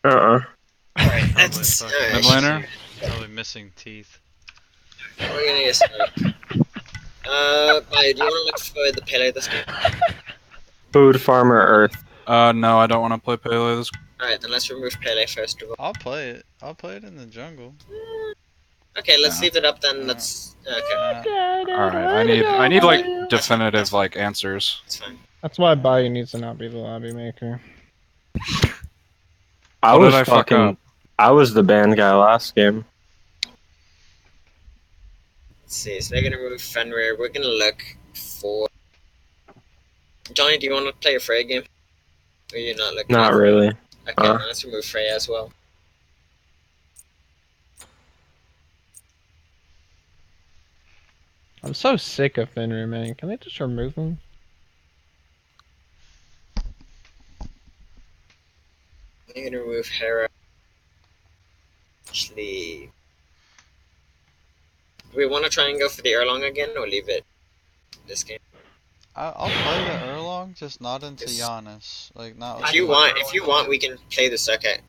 Uh-uh. Alright, Probably that's fucking Midlaner? probably missing teeth. we're gonna get started. Maya, do you want to look for the Pele this game? Food, farmer, earth. No, I don't want to play Pele this. Alright, then let's remove Pele first of all. I'll play it. I'll play it in the jungle. Okay, let's Yeah. leave it up then. Let's. Okay, Alright, I need like definitive like answers. that's fine. That's why Bayou needs to not be the lobby maker. I What was did I fuck fucking. up? I was the band guy last game. Let's see, so they're gonna remove Fenrir. We're gonna look for. Johnny, do you want to play a Freya game? Or you're not looking? Not really. Okay, then let's remove Freya as well. I'm so sick of Fenrir, man. Can they just remove him? I'm gonna remove Hera. Actually, do we want to try and go for the Erlong again, or leave it this game? I'll play the Erlong, just not into Yes. Giannis. Like not. If you want, we can play the circuit.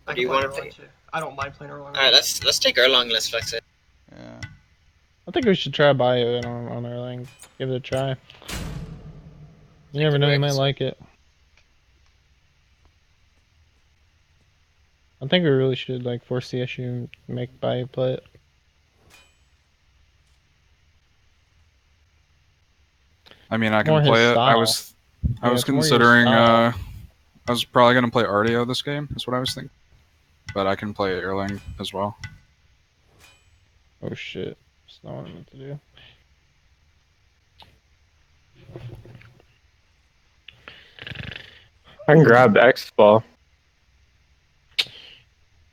I Do you can play wanna Erlang too. I don't mind playing Erlang. Alright, let's take Erlong. Let's flex it. Yeah. I think we should try Bayou on Erlang. Give it a try. You never know, you might like it. I think we really should like force the issue and make Bayou play it. I mean, I More can his play it. I style. was Yeah, was it's more your considering. style. I was probably gonna play Artio this game. That's what I was thinking. But I can play Erlang as well. Oh shit. That's not what I meant to do. I can grab X ball.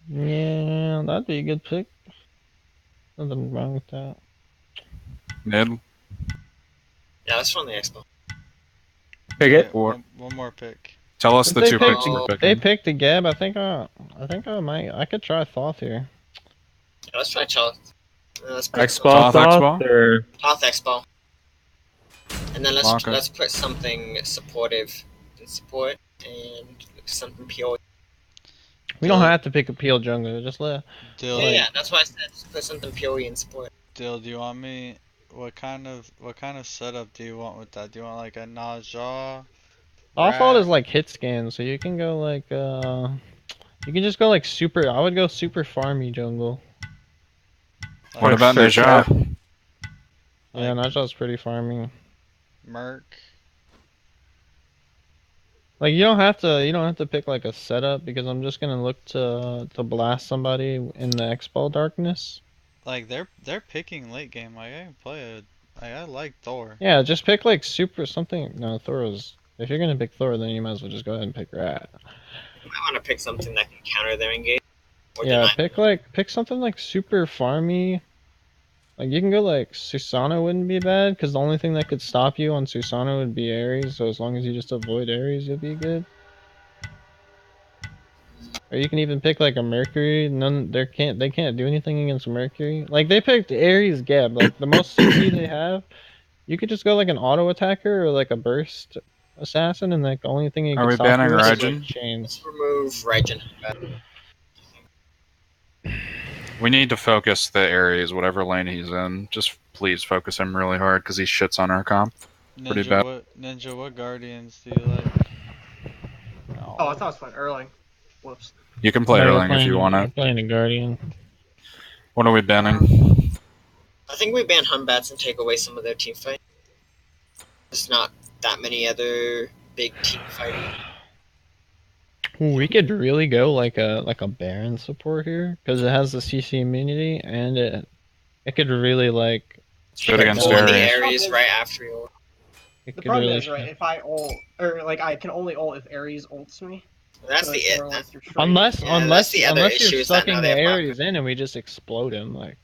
Yeah, that'd be a good pick. Nothing wrong with that. Mid Yeah, let's run the expo. Pick it. or One more pick. tell us the They two picked- picks we're They picking. picked a Gab. I think I could try Thoth here. Yeah, let's try Charles. Let's put X ball, Thoth, X Thoth, ball? or Path expo. And then Okay. let's put something supportive in support and something pure. We don't have to pick a peel jungler. Just let. Dill, Yeah, that's why I said just put something pure in support. Dill, do you want me? What kind of setup do you want with that? Do you want like a Najah? Offload is like hit scan, so you can go like you can just go like super. I would go super farmy jungle. What about Sure, Neja? Yeah, Naja's pretty farmy. Merc? Like you don't have to pick like a setup because I'm just gonna look to blast somebody in the X-Ball darkness. Like they're picking late game. Like I can play a. I like Thor. Yeah, just pick like super something. No, Thor is. If you're gonna pick Thor, then you might as well just go ahead and pick Rat. You might want to pick something that can counter their engage. Or Yeah, deny. pick something like super farmy. Like you can go like Susano wouldn't be bad because the only thing that could stop you on Susano would be Ares. So as long as you just avoid Ares, you'll be good. Or you can even pick like a Mercury. They can't do anything against Mercury. Like they picked Ares Gab. Like the most CP they have, you could just go like an auto attacker or like a burst assassin, and like the only thing you Are can we stop banning you with is, Raijin? like, chains. Let's remove Raijin. We need to focus the Ares, whatever lane he's in. Just please focus him really hard because he shits on our comp. Pretty bad. Ninja, what Guardians do you like? Oh, I thought it was playing Erlang. Whoops. You can play Yeah, we're Erlang if you playing- want we're to. playing a Guardian. What are we banning? I think we ban Humbats and take away some of their team fight. There's not that many other big team fighting. Ooh, we could really go like a Baron support here because it has the CC immunity and it could really like Good against Pull in the Ares. Ares right after you. it The could problem really is, right, if I ult, or like I can only ult if Ares ults me. That's so the it's it. more like you're straight. unless Yeah, that's the other unless issue you're is that sucking now the they have Ares in and we just explode him like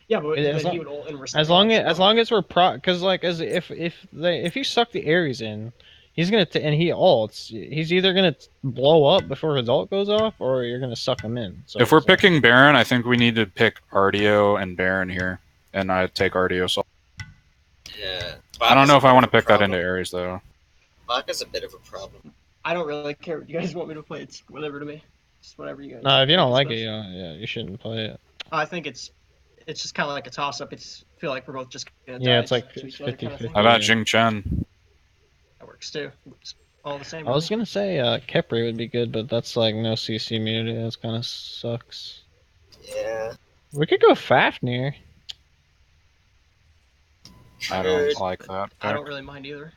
Yeah, but as then long- he would ult in response. as long as we're because like as if you suck the Ares in, he's gonna and he ults, he's either gonna blow up before his ult goes off or you're gonna suck him in. So If we're it's like- picking Baron, I think we need to pick Artio and Baron here. And I take Artio. So Yeah. I don't know if I want to pick that into Ares though. Baka's a bit of a problem. I don't really care what you guys want me to play. It's whatever to me. Just whatever you guys. No, if you don't think like is it, best. yeah, you shouldn't play it. I think it's just kind of like a toss up. I feel like we're both just gonna Yeah, die it's like to each other kind of thing. 50-50. How about Yeah. Jing Chen? That works too. It's all the same. I was really. gonna say Kepri would be good, but that's like no CC immunity. That kind of sucks. Yeah. We could go Fafnir. I Good. don't like that. I don't pick. really mind either.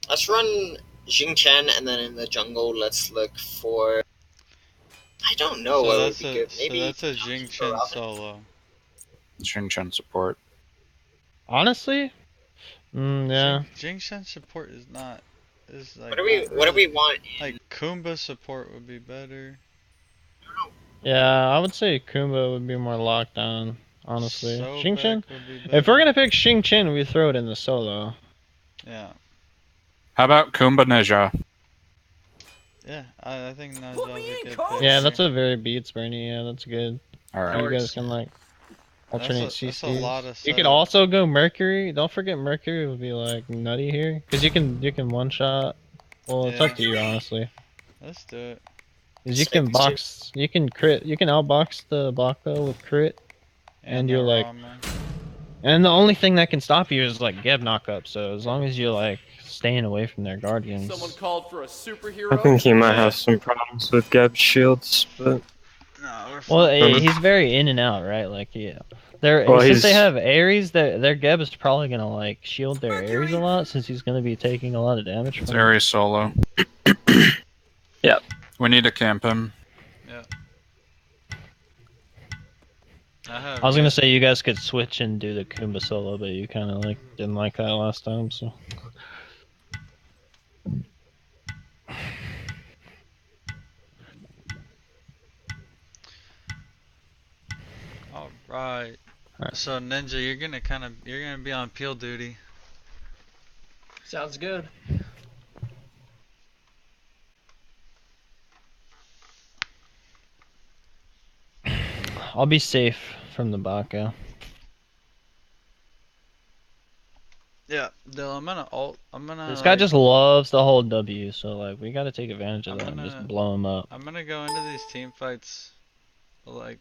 Let's run Jing Chen, and then in the jungle, let's look for. I don't know what would be good. Maybe. so that's a Jing Chen Robin? solo. Jing Chen support. Honestly, yeah. Jing Chen support is not like. What do we? not What do really- we want? Like Kumba support would be better. Yeah, I would say Kumba would be more locked down, honestly. Sobek Xingqian? would be If we're better. gonna pick Xingqian, we throw it in the solo. Yeah. How about Kumba Neja? Yeah, I think Naja's a good pick. Yeah, that's a very beats Bernie. Yeah, that's good. All You right. works. guys can like alternate That's a CCs. lot of You could setup. also go Mercury. Don't forget Mercury would be like nutty here, cause you can one shot. Well, it's Yeah. up to you honestly. Let's do it. 'Cause you can box, you can crit, you can outbox the Baka with crit, And you're the like- Ramen. and the only thing that can stop you is like Geb knockup. So as long as you're like staying away from their guardians. Someone called for a superhero. I think he might have some problems with Geb's shields, but No, we're Well, fine. he's very in and out, right? Like, yeah. They're Well, since they he's- have Ares, their Geb is probably gonna like shield their Ares a lot, since he's gonna be taking a lot of damage It's from. Ares solo. Yep. We need to camp him. I I was gonna say you guys could switch and do the Kumba solo, but you kind of like didn't like that last time, so. All right. Alright. So Ninja, you're gonna be on peel duty. Sounds good. I'll be safe from the Baka. Yeah, Dill, I'm gonna ult. I'm gonna. This guy just loves the whole W, so like we gotta take advantage of I'm that and gonna- just blow him up. I'm gonna go into these team fights, like,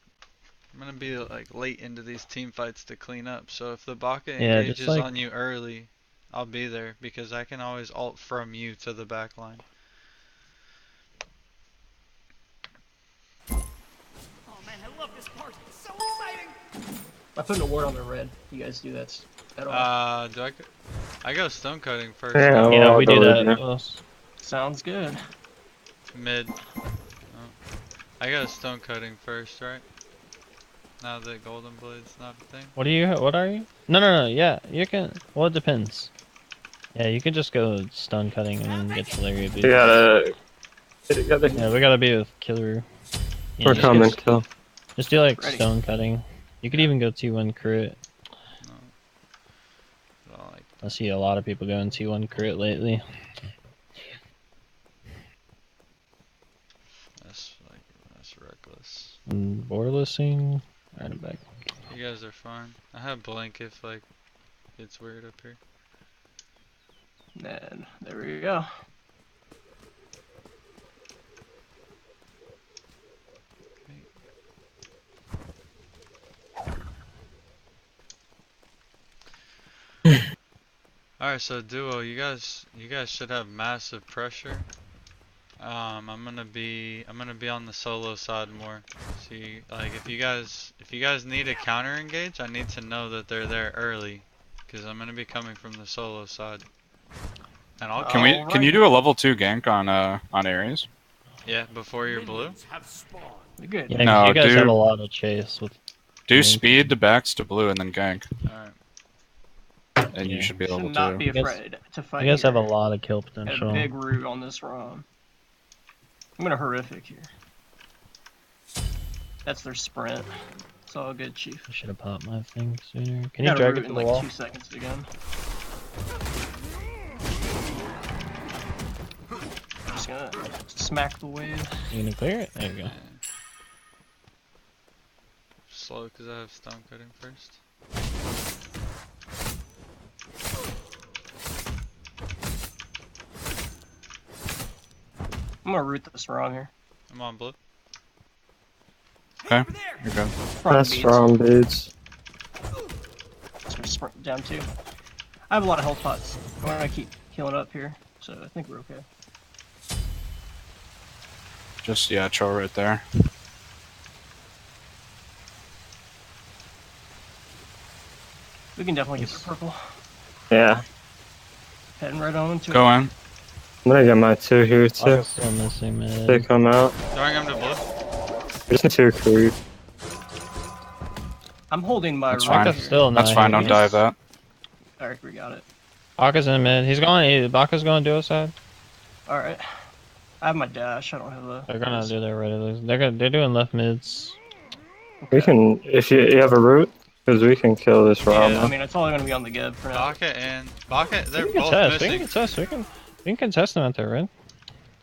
I'm gonna be like late into these team fights to clean up. So if the Baka Yeah, just, engages like- on you early, I'll be there because I can always ult from you to the back line. Oh man, I love this part. It's so exciting. I put a ward on the red. You guys do that at all? Do I go stone cutting first? Yeah, right? well, Yeah, I'll we go do with that. you. Well, Sounds good. Mid. Oh. I go stone cutting first, right? Now that golden blade's not a thing. What are you? What are you? No. Yeah, you can. Well, it depends. Yeah, you can just go stun cutting and then get Delaria beat. you gotta get together. Yeah, we gotta be with Killer. Yeah, Or just come get- and kill. Just do like Ready. stone cutting. You could even go T1 crit. No. I don't like. I see a lot of people going T1 crit lately. That's reckless. And borderlessing. Right, I'm back. You guys are fine. I have blink if like it's weird up here. And there we go. Alright, so duo, you guys should have massive pressure. I'm gonna be on the solo side more. See, like if you guys need a counter engage, I need to know that they're there early, because I'm gonna be coming from the solo side. And I'll Can you do a level 2 gank on Ares? yeah before you're blue. Minions have spawned. We're good. Yeah, 'cause No, you guys dude. have a lot of chase with. Do Yeah. speed to backs to blue and then gank, Alright. and you Yeah. should be level Should not 2. be You guys- afraid to fight. You guys have a here. lot of kill Got potential. a big root on this run. I'm gonna horrific here. That's their sprint. It's all good, Chief. I should have popped my thing sooner. Can you Got a drag root it to in the like wall? 2 seconds again. Just gonna smack the wave. You gonna clear it? There you go. Yeah. Slow because I have stone cutting first. I'm gonna root this wrong here. I'm on blue. Okay, Over there. you're good. Front That's beats. strong, dudes. So we're sprinting down too. I have a lot of health pots. I want to keep healing up here, so I think we're okay. Just, yeah, chill right there. We can definitely get the purple. Yeah. Heading right on into it. Go in. I'm gonna get my 2 here too. Baka's still missing They mid. come out. Throwing him to blue. Just need 2 creep. I'm holding my That's right fine. Baka's here. still not That's fine, here. don't dive that. Alright, we got it. Baka's in mid. He's going. Baka's going to side. Alright. I have my dash. I don't have a. They're gonna do their red. They're doing left mids. We can, if you have a root, because we can kill this Yeah, Rama. I mean, it's all going to be on the Geb for now. Baka and Baka, they're We can both contest. We missing. can contest. We can contest them at their red.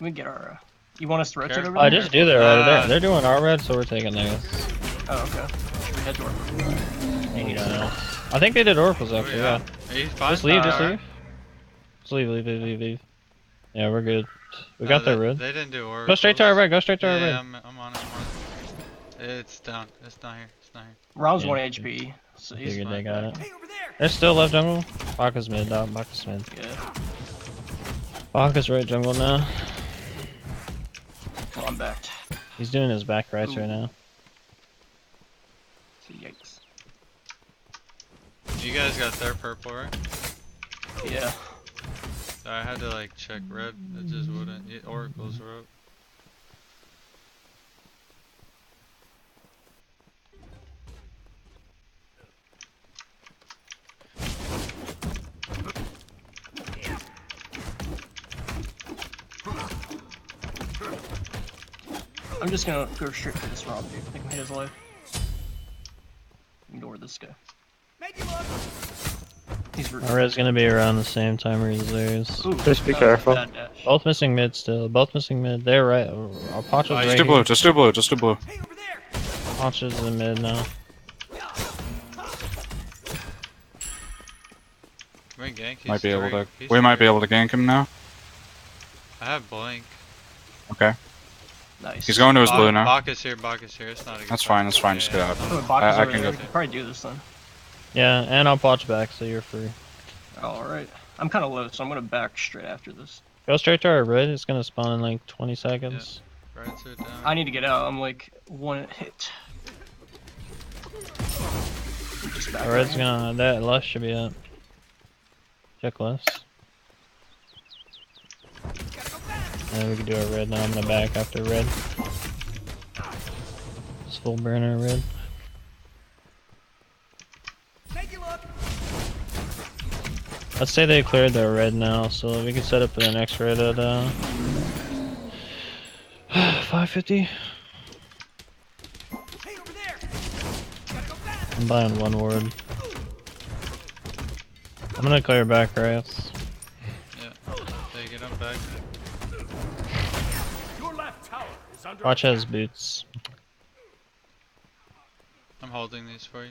We can get our. You want us to rotate Careful. over Oh, there? just do their red. Ah. They're doing our red, so we're taking theirs. Oh, okay. Should we head to our. You know. I think they did oracles Oh, actually. yeah. Yeah. He's fine. Just leave. Just Alright. leave. Just leave. Yeah, we're good. We No, got their they- red. They didn't do oracles. Go straight to our red. Go straight to our Yeah, red. I'm on it. It's down. It's not here. It's not here. Rob's Yeah. 1 HP, so he's Figured they fine. got it. Hey, over there. They're still left jungle. Baka's mid, dog. Baka's mid. Yeah. Baka's right jungle now. Well, I'm backed. He's doing his back rights Ooh. right now. So, yikes. You guys got their purple, right? Yeah. I had to like check red. It just wouldn't. Oracles were up. I'm just gonna go straight for this Rob, dude. I think hit his life. Ignore this guy. Make you look. He's rude. Our red's gonna be around the same time as theirs. Ooh, Just be that was a careful. bad dash. Both missing mid still. Both missing mid. They're right. Our Poncho's Oh, right Just do here. blue, just do blue, just do blue. Hey, over there. Poncho's in mid now. Can we gank? He's Might be able three. to. He's We might be three. able to gank him now. I have blink. Okay. Nice. He's going to his blue now. Baka's here. Baka's here. It's not a good That's fight. fine, that's fine, just get out. Oh, Baka's I over can there. go. We could probably do this then. Yeah, and I'll Ponch back, so you're free. Alright. I'm kind of low, so I'm gonna back straight after this. Go straight to our red. It's gonna spawn in like 20 seconds. Rights are down. I need to get out. I'm like one hit. Just back Our red's right. gonna. That left should be up. Check left. And we can do our red now. I'm gonna back after red. Just full burner red. Make you look. Let's say they cleared their red now, so we can set up for the next red at 550. Hey, over there. Gotta go fast. I'm buying one ward. I'm gonna clear back riots. Take it. I'm back. Your left tower is under Watch has boots. I'm holding these for you.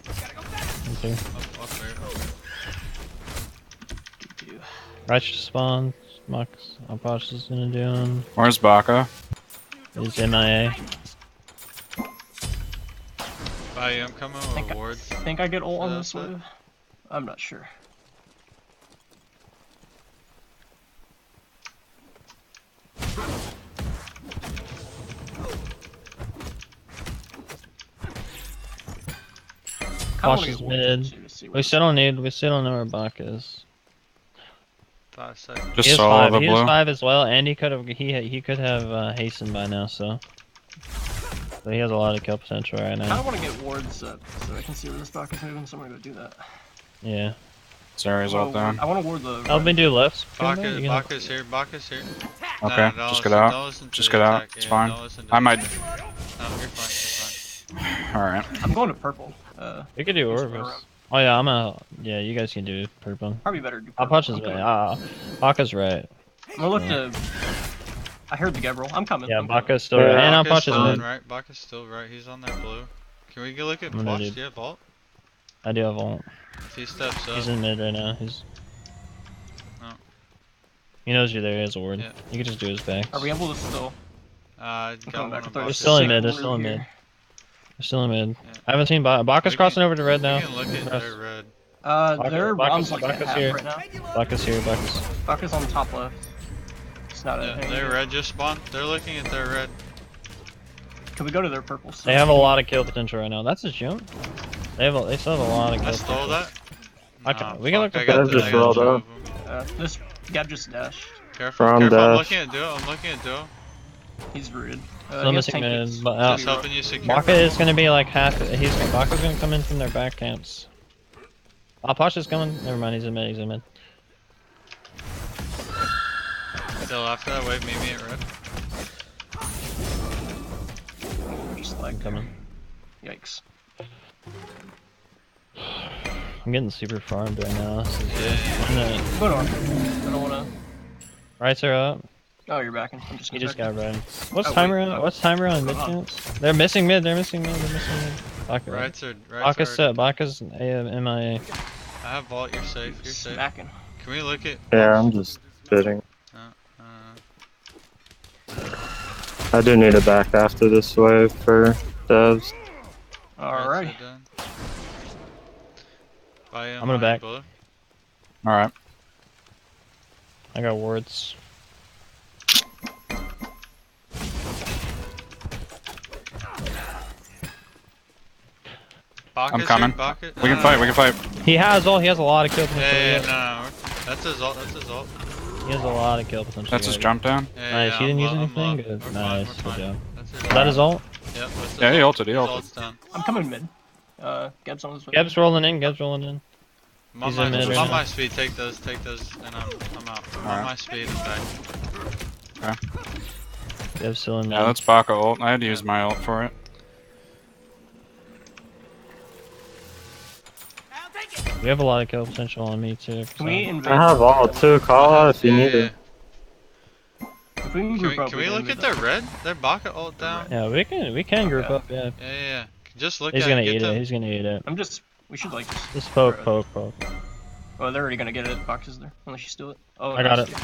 Gotta go fast. Okay. I'll clear. I'll clear. You. Righteous spawn. Max. Apache is gonna do him. Where's Baka? He's MIA. Bye. I'm coming Think with I- wards. Think I get ult on Yeah, this that's it. wave? I'm not sure. Kinda wanna Cautious get ult mid. too to see We what- still don't need. We still don't know where Baka is. 5 seconds. Just He is solo 5. the He is blue. 5 as well, and he could have. He could have hastened by now. So he has a lot of kill potential right I now. kinda wanna get wards up so I can see where this dock is moving, so I'm gonna go do that. Yeah. Zarya's all down. I wanna ward the. Help me do left. Baka's here. Baka's here. Okay, Nah, don't just get listen- out. don't listen to Just the get out. attack, It's yeah, fine. don't listen to I the might. attack. No, you're fine. You're fine. Alright. I'm going to purple. We could do Just Orvis. around. Oh yeah, I'm a. Yeah, you guys can do purple. Probably better to do I'll purple. punch his way. Baka's right. I'm gonna look to. I heard the Gebril. I'm coming. Yeah, I'm coming. Baka's still Yeah, right. And I'll Baka's punch his still mid. right. Baka's still right. He's on that blue. Can we go look at I'm gonna Flush? do- Yeah, Vault. I do have ult. If he steps up. He's in mid right now. He knows you're there. He has a ward. Yeah. You can just do his back. Are we able to still? Got coming one back on to throw They're both still in sick mid. They're root still in mid. here. They're still in mid. Yeah. I haven't seen Baka's We crossing can- over to red now. We can look at Press. their red. Their Baka's- rounds like Baka's half here. right now. Baka's here. Baka's. Baka's on the top left. It's not Yeah, a. their red just spawned. They're looking at their red. Can we go to their purple? They have a lot of kill potential right now. That's a jump. They still have a lot of kill I stole potential. that. Okay, Nah, we can fuck, look I at got that. the- Just I got rolled two up. of 'em. This Gab just dashed. Careful, From careful. I'm dash. looking at Duo. I'm looking at Duo. He's rooted. Still He has missing tank mid, picks. but, Just helping you secure. Baka is gonna be like half. Baka's gonna come in from their back camps. Posh is coming. Never mind. He's in mid. He's in mid. Still after that wave, meet me at red. Just like I'm coming. Yikes. I'm getting super farmed right now. This is good. Yeah. I'm gonna- Go on. I don't wanna. Rights are up. Oh, you're backing. I'm just. He gonna just back got red. What's Oh, timer wait. on? What's timer on mid camps? They're missing mid. They're missing mid. They're missing mid. Baka. Rights are. Baka's set. Baka's MIA. I have vault. You're safe. You're safe. Smacking. Can we look at? Yeah, I'm just bidding. Uh, I do need a back after this wave for devs. Alright. rights are done. Bye, I'm gonna back. Blue. All right. I got wards. Baka's coming. Here, Baka. We can fight. We can fight. He has all. He has a lot of kill potential. Yeah, Yeah, no. That's his ult. That's his ult. He has a lot of kill potential. That's his guys. jump down. Yeah, Nice. yeah, He didn't I'm use low, I'm anything. low. Good. We're Nice. fine, Good we're fine. job. That's his Is that his ult? Yep, that's his Yeah, he ult. ulted. He His ulted. ult's done. I'm coming mid. Gab's on his way. Geb's rolling in. Geb's rolling in. I'm on He's in my, mid I'm right on now. my speed. Take those, and I'm out. I'm on Alright. my speed and back. Geb's still in Yeah, mid. that's Baka ult. I had to use my ult for it. I'll take it. We have a lot of kill potential on me too. Can we so- invade? I have all too. Call out if you need it. If we can Can group we, up, can we can look at invade their that. red? Their Baka ult down? Yeah, we can group Yeah. up. Yeah. Yeah. Just look He's at gonna it. Get eat them. it. He's gonna eat it. I'm just. We should like. Just poke, poke, poke. Oh, they're already gonna get it. Boxes there, unless you steal it. Oh, I got nice. it.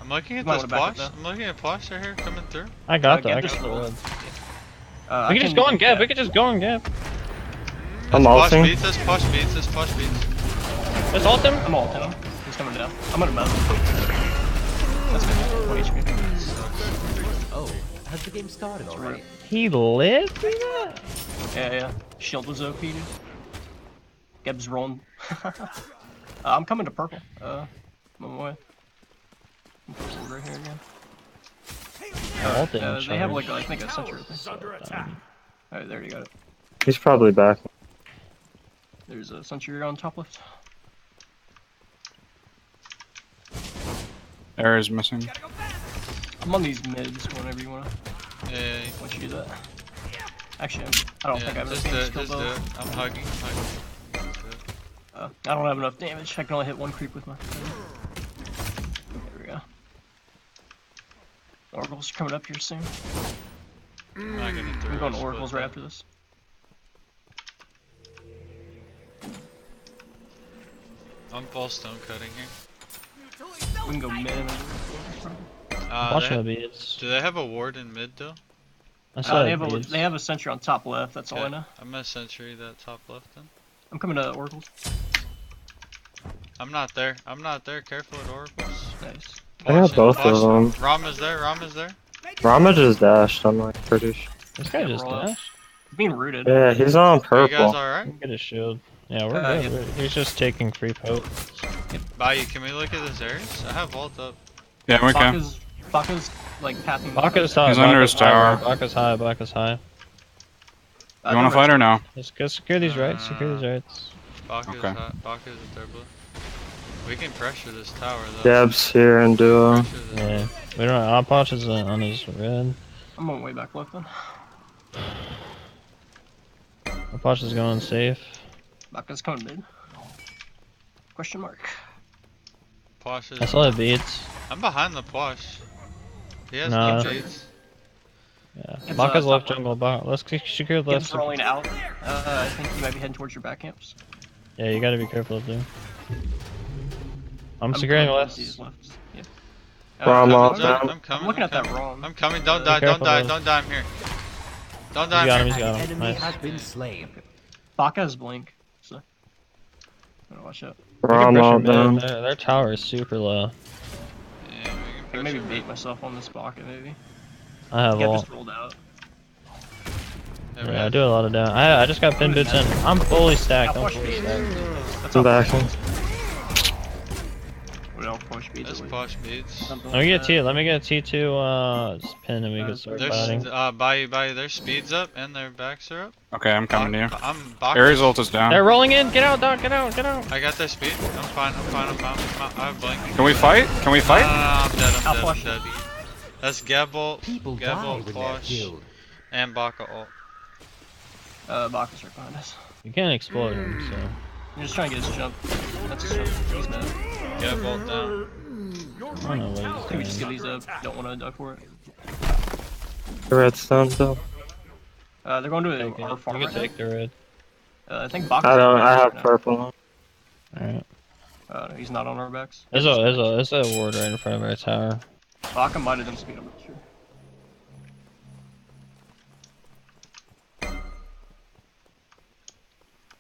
I'm looking at Might this wanna back up Posh. now. I'm looking at Posh right here coming through. I got that. Gab I just got the rolled. wood. I We can just go on Gab. We can just go on Gab. I'm Posh ulting. beats us. Posh beats us. Posh beats. Just ult him. I'm ulting him. He's coming down. I'm gonna mount. That's good. 1 HP. Oh, has the game started already? He lived through that. Yeah. Shield was OP, dude. Geb's rolling. I'm coming to purple. I'm on my way. I'm purple right here again. Ult him. They have charge. like I think a sentry. Is under attack. Alright, there you got it. He's probably back. There's a sentry on top left. Area's missing. Gotta go fast. I'm on these mids whenever you wanna. Yeah. Once you do that. Actually, I don't think I have Just enough do it. damage Just to do kill it. I'm hugging. Hugging. Just do it. I don't have enough damage. I can only hit one creep with my. There we go. Oracles are coming up here soon. I'm not gonna throw We're going to this, oracles but- right after this. I'm full stone cutting here. We can go mid. And Watch They my have, beads. do they have a ward in mid though? I saw they have a beads. they have a sentry on top left. That's all I Okay, know. I'm gonna sentry that top left then. I'm coming to oracles. I'm not there. I'm not there. Careful at oracles. Nice. I got both of them. Ram is there. Ram is there. Rama just dashed. I'm like pretty sure. This guy Yeah, just roll out. dashed. He's being rooted. Yeah, he's on Are you guys purple. alright? Get his shield. Yeah, we're Uh, good. yeah. He's just taking free poke. Bayou, can we look at this Ares? I have vault up. Yeah, we can. Baka's like pathing. Baka's high. He's under Baka's his tower. high, Baka's high. Baka's high. You want to fight or no? Let's go secure these rights. Secure these rights. Baka's Okay. Baka's at their blue. We can pressure this tower though. Gab's here and duo. Pressure this. Yeah. We don't. Oposh is on his red. I'm on way back left then. Oposh is going safe. Baka's coming mid. Question mark. Posh is. I still have beads. I'm behind the Posh. He has Nah. no beats. Yeah. It's, Baka's top left left. jungle. Let's secure the left. Geb's rolling out. I think you might be heading towards your back camps. Yeah, you gotta be careful of them. I'm securing coming left. towards these left. Yeah. Rom I'm off coming, down. I'm coming. I'm looking I'm at that coming. wrong. I'm coming. Don't Be die. Don't careful, die. though. Don't die. I'm here. Don't die. He's got him. I'm He's here. got An him. enemy Nice. has been slain. Baka has blink, so gotta watch out. We can Rom pressure all mid. down. Their tower is super low. Yeah, we can I can maybe pressure bait mid. myself on this Baka, maybe. I have Geb ult. just rolled out. Yeah, I do a lot of damage. I just got pin boots in. I'm fully stacked. I'll I'm push fully beads. stacked. That's I'm all backing. I'll push beads. Let's at least. push beats. Something Let me like get that. T. Let me get T2 pin and we can start fighting. There's by their speeds up and their backs are up. Okay, I'm coming to you. I'm Baka. Ares ult is down. They're rolling in. Get out, Doc. Get out. Get out. I got their speed. I'm fine. I have blink. Can we fight? Can we No, fight? I'm dead. I'll I'm flush dead. That's Gebel, People die Gebel, when they're Flush, killed. and Baka ult. Baka's right behind us. You can't explode him, so. I'm just trying to get his jump. That's his jump. He's dead. Gebel down. I don't know what Can we he's just doing. get these up? Don't want to duck for it. Redstone though. They're going to Take our it. farm You right can take the red. now. I think Baka's I on don't. our I backs have right purple. Alright. now. He's not on our backs. There's a ward right in front of our tower. Baka might have done speed, I'm not sure.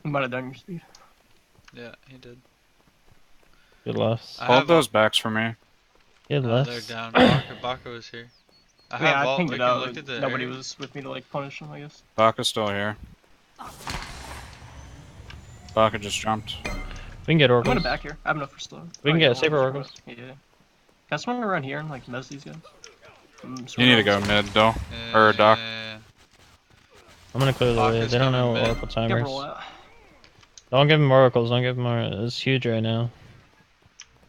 He might have done your speed. Yeah, he did. Good less. I Hold have those backs for me. Good They're less. down. Baka was here. I Yeah, have I ult. pinged We it can out. look at the Nobody area. was with me to like punish him, I guess. Baka's still here. Baka just jumped. We can get I'm gonna oracles. back here. I have enough for slow. We can Oh, get saber oracles. Yeah. Can I swing around here and like mess these guys? You need to go mid though. Or Doc. I'm gonna clear the way. Baka's They don't know coming mid. oracle Get timers. roll out. Don't give them oracles. Don't give them oracles. It's huge right now.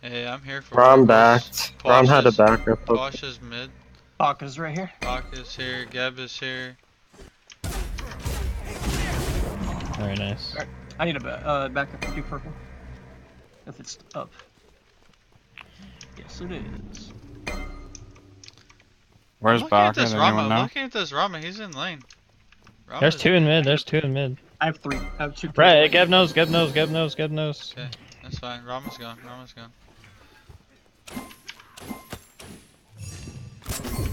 Hey, I'm here for Rom oracles. backed. Rom had a Posh is- backup. Posh is mid. Baka's right here. Baka's here. Geb is here. Very nice. I need a back up. Do purple. If it's up. Yes, it is. Where's Looking at Baka? this Does anyone Rama. know? Looking at this Rama. He's in lane. There's Rama's- two in mid. There's two in mid. I have three. I have two. Right. Geb knows. Geb knows. Geb knows. Geb knows. Okay, that's fine. Rama's gone. Rama's gone.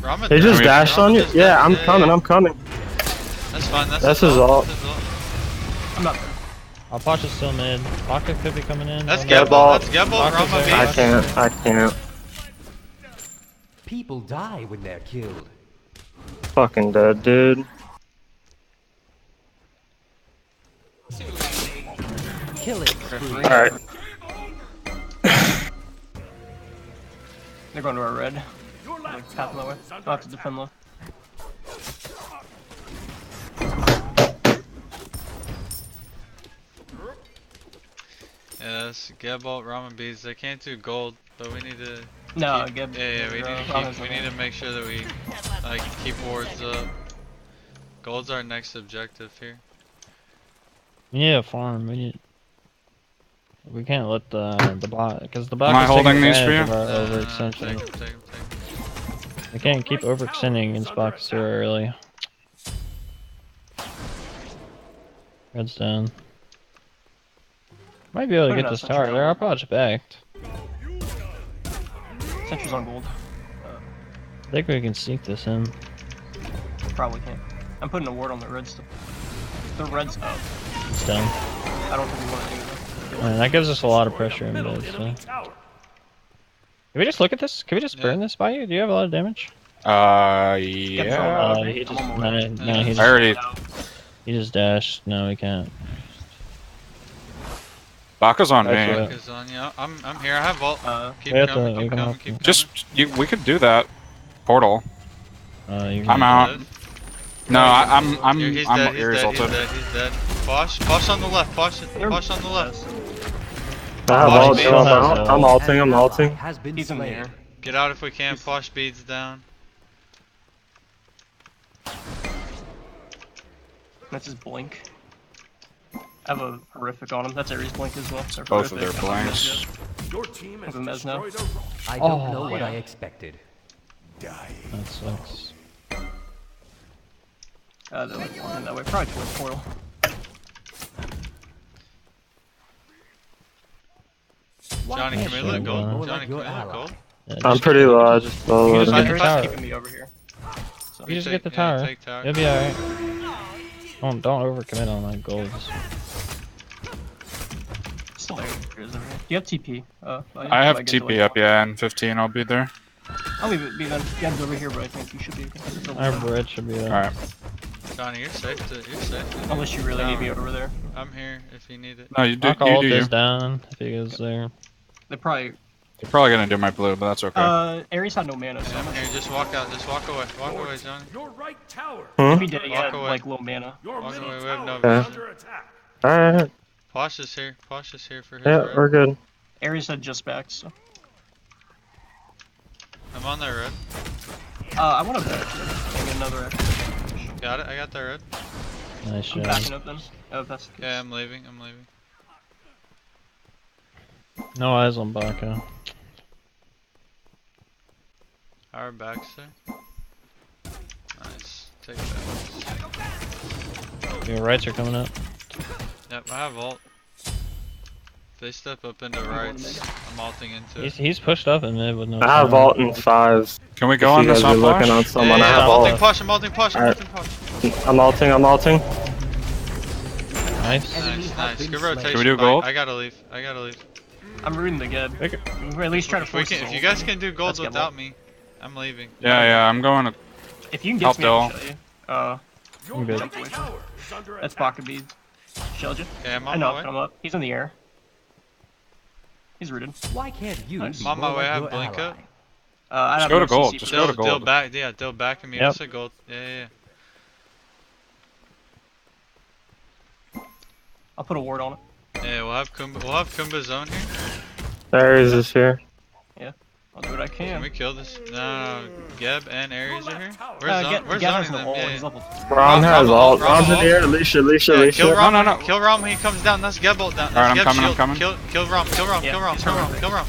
Rama They just dead. dashed Rama on you. just Yeah, dead. I'm Yeah, coming. yeah. I'm coming. That's fine. That's his ult. That's his ult. I'm not there. Alpash is still mid. Baka could be coming in. That's Don't know. Geb Gebel. ult. That's Gebel. Baka's Rama there. I beat. can't. I can't. People die when they're killed. Fucking dead, dude. Killing spree. All right. They're going to our red. Like half my way. I'll have to defend low. Yes, Gebel, Rama beats. They can't do gold, but we need to. No, keep, Geb. yeah, we need to Rama's keep. We on need to make sure that we like keep wards up. Gold's our next objective here. We need a farm. We can't let the bot because the bot. Am I is taking holding these for advantage you? of our Take 'em, overextension. take 'em, take 'em. We can't keep overextending against box too early. Red's down. Might be able to Put it get on this Sentry tower. They're project backed. Sentry's on gold. I think we can sneak this in. Probably can't. I'm putting a ward on the red still. The red's up. It's done. I don't think we want to do that. And that gives us a lot of pressure in mid. So. Can we just look at this? Can we just burn this by you? Do you have a lot of damage? Yeah. He just no, he I just already. he just dashed. No, we can't. Baka's on That's me. right. Focus on you. I'm here. I have vault. Keep we have to- coming. we Keep come coming. up Keep and- coming. Just we could do that. Portal. You I'm out. No, I'm Here, he's I'm dead. He's Ares dead. He's ulted. dead. He's dead. Posh on the left. Posh on the left. I have Posh ult. beats. I'm ulting. I'm ulting. Has been He's in the slain. air. Get out if we can. Posh beads down. That's his blink. I have a horrific on him. That's Ares blink as well. They're Both of horrific. their blanks. Your team Have has a Mez now. destroyed a rock. I don't know Oh, what yeah. I expected. That sucks. They're like walking that way. Probably towards portal. Johnny, can we Sure, look gold? More like Johnny, can your we look ally. gold? Yeah, I'm just pretty get- low. I just You followed just get him. the Ares tower. keeping me over here. So, You just take- get the yeah, tower. take tower. You'll be alright. Don't overcommit on like golds. still Ares over here. Do you have TP? I have might get to, TP like, up, yeah, and 15 I'll be there. I'll leave it be then. Ged's over here, but I think you should be okay. It's over Our there. bridge should be there. Alright. Johnny, you're safe. You're safe. Unless you really need me over there. I'm here if you need it. No, you do, I'll you call do you. this down if he goes there. They probably. You're probably gonna do my blue, but that's okay. Ares had no mana, so I'm here. Just walk out. Just walk away. Walk away, Johnny. Your right tower. if he did, he Walk had away. like low mana. Your Walk middle away, we have no tower is vision. under attack. Alright. Posh is here. Posh is here for his Yeah, red. we're good. Ares had just back, so. I'm on that red. I want to back. I get another extra. Got it. I got that red. Nice I'm job. backing up then. Oh, if that's the case. Yeah, I'm leaving. I'm leaving. No eyes on Baka. Our backs there. Nice. Take that. Your rights are coming up. Yep, I have ult. If they step up into rights, I'm ulting into it. He's pushed up in mid with no. I have time. vault in 5. Can we If go on you this guys are on looking on flash? someone, I yeah, have I'm ulting vault. Posh. I'm ulting Posh. I'm Alright. ulting Posh. I'm ulting. I'm ulting. Nice. Nice, nice. Good rotation. Can we do Mike. gold? I gotta leave. I gotta leave. I'm rooting the Ged. Okay. We're at least trying to If, we force can, his if you ult. guys can do gold Let's get without me, I'm leaving. Yeah, I'm going to. If you can Help get me, I'll Dell. show you. Your good. right tower is under That's attack. Baka bead. Shelled you. Okay, I'm I on know, my way. come up. He's in the air. He's rooted. Why can't you Nice. be I'm on my more way, like I have your blink ally? up. I Just have go to no gold, CC just for go that. to gold. Dill back, yeah, Dill back at me. Yep. That's a gold. Yeah. I'll put a ward on it. Yeah, we'll have Kumba zone here. Ares is here. I'll do what I Can can. we kill this? No, Geb and Ares are here. Ged We're has zoning no them. ult. Yeah, He's yeah. level 2. Ron has Rom ult. ult, Rom's in Rom the air. Alicia. Yeah, kill Rom. No, no. Kill Rom when he comes down. That's Geb ult down. Alright, That's I'm Geb's coming, shield. I'm coming. Kill Rom. Kill Rom. Yeah, Kill Rom. he's Kill Rom. coming. Kill Rom.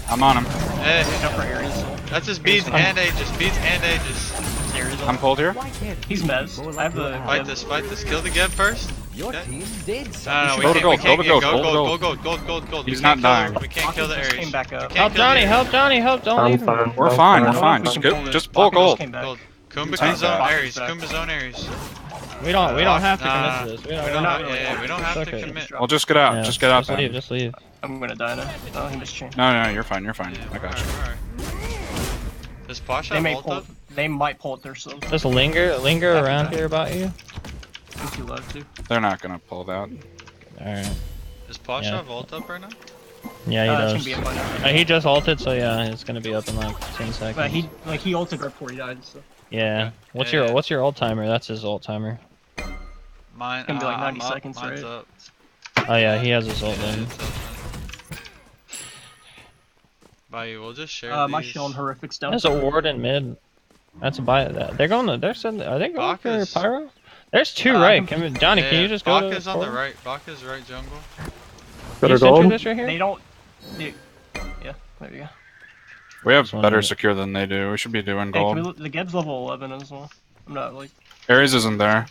I'm on him. Hey, Except for Ares. that's just beads and Aegis. Beads and Aegis. Ares I'm pulled here. Why can't He's you be mez. more I like have your the- ally? Fight this. Fight this. Kill the Geb first. Your Okay. team did No, something. no, we Go to can't. gold, We can't go to get gold. gold. He's We not can't kill dying. the- We can't kill the Baka just Ares. came back up. We can't Help kill the Johnny! Ares. Help Johnny! Help! Don't I'm leave him. fine. We're I'm fine, fine. we're fine. We Just can go, pull it. just pull Baka just gold. came back. Gold. Kumba Take can zone that. Ares. Kumba zone Ares. We don't have to Nah, commit to this. We We don't. don't not have, really. yeah, we don't have It's to okay. commit. Well, just get out. Yeah, Just get out Just leave. then. Just leave. I'm gonna die now. Oh, he missed chain. No, you're fine. You're fine. I got you. Alright. Does Posh They have may ult pull. up? They might pull it themselves. Just linger around here about you. If you love to. They're not gonna pull that. Alright. Does Posh Yeah. have ult up right now? Yeah, he It's does. gonna be a fun night. He just ulted, so yeah, it's gonna be up in like 10 seconds. But he ulted right before he died. So Yeah. Okay. What's Yeah. your ult timer? That's his ult timer. Mine. It's gonna be like 90 I'm up. seconds, Mine's right? up. Oh yeah, he has his ult Yeah, then. it's up, man. Bayou, we'll just share my these. shield and horrific's down. There's a ward in mid. That's a buy. They're going to. Are they going Baka's- for pyro? There's two I right. can- Johnny, can Yeah, you just go to Baka's on the forward? right. Baka's right jungle. Go Can you to sentry gold. this right here? They don't. Yeah, there you go. We have Just wanted better to- secure than they do. We should be doing Hey, can we gold. look, the Geb's level 11 as well. I'm not like. Ares isn't there.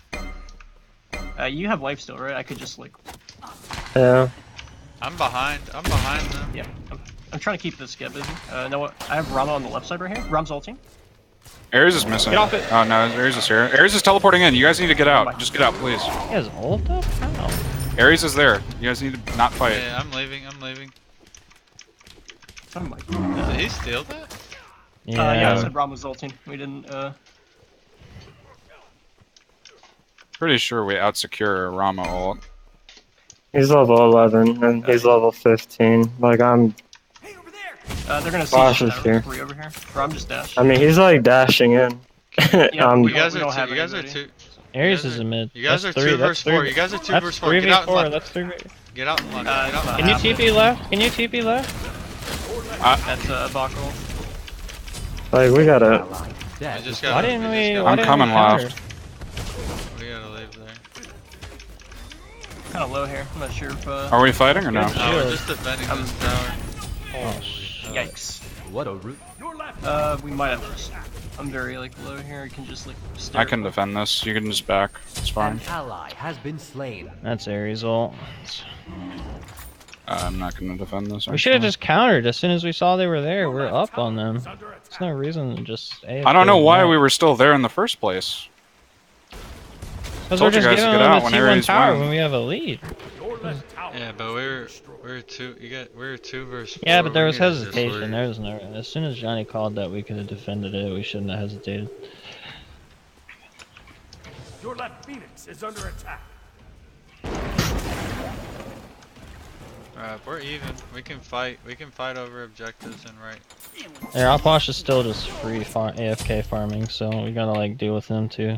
You have life still, right? I could just like. Yeah. I'm behind. I'm behind them. Yeah. I'm trying to keep this Geb busy. Know what? I have Rama on the left side right here. Ram's ulting. Ares is missing. Get off it. Oh no, Ares is here. Ares is teleporting in. You guys need to get out. Just get out, please. He has ult up? How? Ares is there. You guys need to not fight. Yeah, I'm leaving. I'm leaving. Oh my. Did he steal that? Yeah. Yeah, I said Ram was ulting. We didn't. Pretty sure we outsecure Rama ult. He's level 11 and he's level 15. Like I'm. Hey, over there! They're gonna see Bosh us is now, here. 3 over here. Ram just dashed. I mean, he's like dashing in. Yeah, Um, we You guys don't are two. have You guys are anybody. two. Ares guys is are- in mid. You guys That's are three, 2 that's versus three. 4. You guys are 2 That's versus 4. Get out and 3v4. left. That's 3 Get out and left. Uh, Get out. it's and Can you left. TP left? Can you TP left? That's Bakal. like we gotta. Ally We dead. just Why gotta. didn't we we? just Why I'm didn't coming we counter? left. We gotta leave there. Kind of low here. I'm not sure if. Are we fighting or no? No, we're Shield. just defending this tower. Oh, shit. Yikes. What a root. Your left We might have. I'm very like low here. I can just like. I can defend this. You can just back. It's fine. An ally has been slain. That's Ares ult. I'm not gonna defend this. We should have actually. just countered as soon as we saw they were there. We're up on them. There's no reason to just. I don't know why we were still there in the first place. Because told we're you just guys to giving get them out a when T1 Ares tower won. when we have a lead. Yeah, but we're two. We're 2 versus 4. Yeah, but there we was could've just hesitation. leave. There was no. As soon as Johnny called that, we could have defended it. We shouldn't have hesitated. Your left Phoenix is under attack. Alright, we're even. We can fight. We can fight over objectives and right. Yeah, Alposh is still just free AFK farming, so we gotta like deal with them too.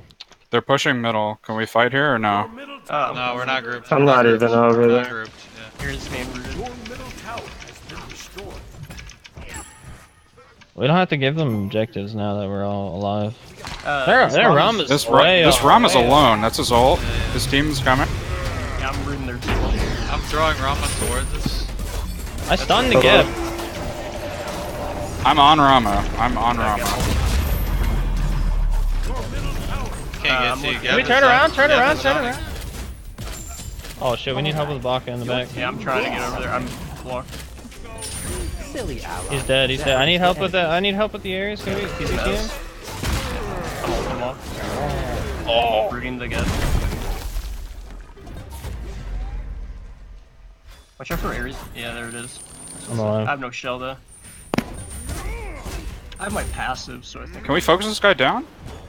They're pushing middle. Can we fight here or no? No, we're not grouped. I'm We're not grouped. even over We're not there. grouped. Yeah. Here's main rooted. Your middle tower has been destroyed. We don't have to give them objectives now that we're all alive. This Their Rama's- Ram is This way off, Ram is way off. alone. That's his ult. His team's coming. Yeah, I'm rooting their team. I'm throwing Rama towards us. I stunned the Geb. I'm on Rama. I'm on Rama. Can't get to you. Can we turn around? Turn around? Turn around? Oh shit, we need help with Baka in the back. Yeah, I'm trying to get over there. I'm blocked. Silly ally. He's dead, he's dead. I need help with that. I need help with the Ares. Can you see him? I'm holding him off. Rooting the get. Watch out for Ares. Yeah, there it is. I'm I alive. have no shell though. I have my passive, so I think. Can we focus this guy down?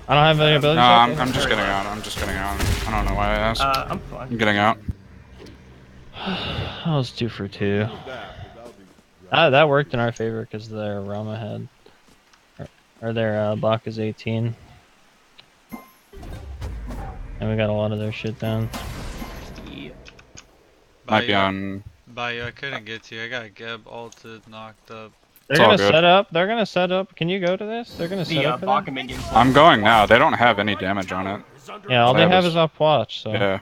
I don't have any abilities. No, yet. I'm just getting out. I'm just getting out. I don't know why I asked. I'm fine. I'm getting out. That was 2 for 2. That worked in our favor because their Rama had, or their Baka's 18, and we got a lot of their shit down. Yeah. Might be on. Bayou, I couldn't get to you. I got Geb ulted, knocked up. They're It's all gonna good. set up. They're gonna set up. Can you go to this? They're gonna set The up. for Baka that? mid game. I'm going now. They don't have any damage on it. Yeah, all they Yeah, have but- is up watch, so Yeah.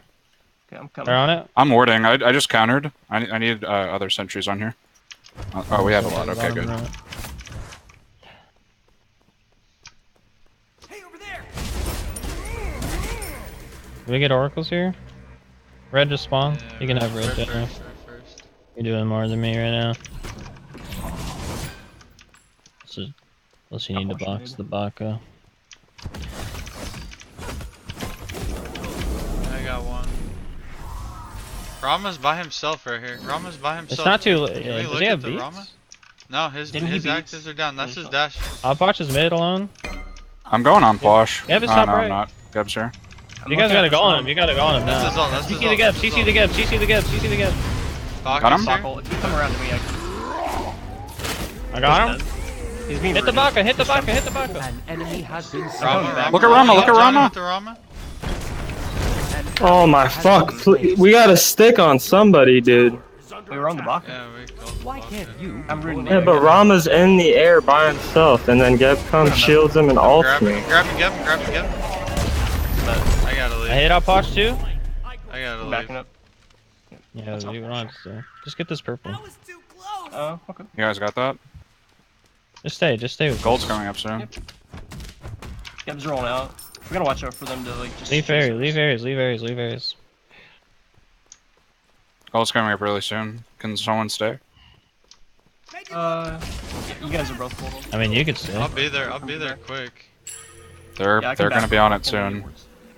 Okay, I'm coming. they're on it. I'm warding. I just countered. I need other sentries on here. Oh, we have a lot. Okay, Bottom good. right. Hey, over there! Do we get oracles here? Red just spawn. Yeah, You can have red, red General. first. You're doing more than me right now. So, unless you need to box the Baka. I got one. Rama's by himself right here. Rama's by himself. It's not too late. Can we Does look he at have the beats? Rama? No, his Didn't he beats? actives are down. That's his dash. Outwatch is mid alone. I'm going on Plosh. Yeah, but No, stop no, right. I'm not. Geb's here. I'm You guys looking gotta at go this on one. him. You gotta go on him That's now. his ult. That's his CC the ult. Geb. That's his CC the Geb. CC the Geb. CC the Geb. Baka's Got him? here. Baka, if you come around to me, I got him. he's being Hit the rooted. Baka. Hit the Baka. Hit the Baka. An enemy has been Rama, slain. Rama. Look at Rama, look at Johnny Rama. with the Rama. Oh my fuck! We got to stick on somebody, dude. We were on the Baka. Yeah, we killed Why Baka. can't you? I'm rooting Yeah, but Rama's in the air by himself, and then Geb comes, shields him, and ults Grab me. me, grab me, Geb, grab me, Geb. I gotta I leave. hit Outwatch too. I gotta I'm backing leave. up. Yeah, you don't have to. Just get this purple. That was too close! Okay. You guys got that? Just stay with Gold's us. coming up soon. Yep. Geb's rolling out. We gotta watch out for them to like just. Leave chase areas. us. Leave areas. Leave areas. Leave areas. Gold's coming up really soon. Can someone stay? Yeah, you guys are both full. I mean, you could stay. I'll be there. I'll be there quick. They're Yeah, I can gonna back be up. on it soon.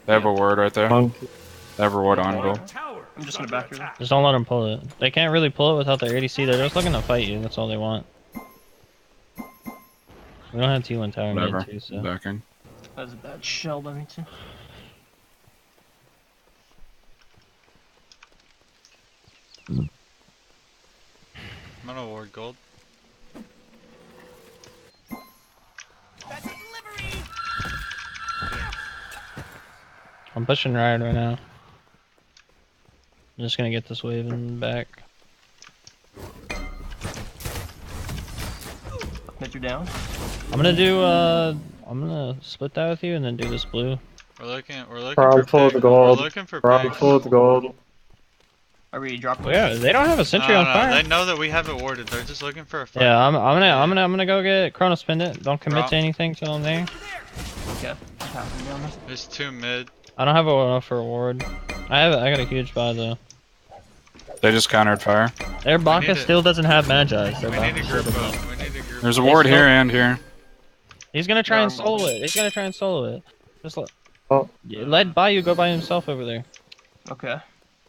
They have a ward right there. They have a ward on gold. Tower I'm just gonna back her. Just don't let them pull it. They can't really pull it without their ADC. They're just looking to fight you. That's all they want. We don't have T1 tower Whatever. mid too, so. Backing. That's a bad shell by me too. I'm gonna ward gold. That's delivery! I'm pushing right now. I'm just gonna get this wave in back. Mid, you're down. I'm gonna do I'm gonna split that with you and then do this blue. We're looking Problem for full of pigs. gold. We're looking for Problem pigs. full of gold. Are we dropping? Oh, yeah, they don't have a sentry on fire. They know that we have it warded. They're just looking for a fight. Yeah, I'm gonna go get Chrono spin it. Don't commit Drop. to anything till I'm there. Okay. I'm tapping down there. There's two mid. I don't have enough for a ward. I got a huge buy though. They just countered fire. Their Baka need to- still doesn't have Magi's. Their We need Baka to still group doesn't. up. We need to group There's a up. ward still- here and here. He's gonna try Yeah, and I'm solo going. it. He's gonna try and solo it. Just Oh. let Bayou go by himself over there. Okay.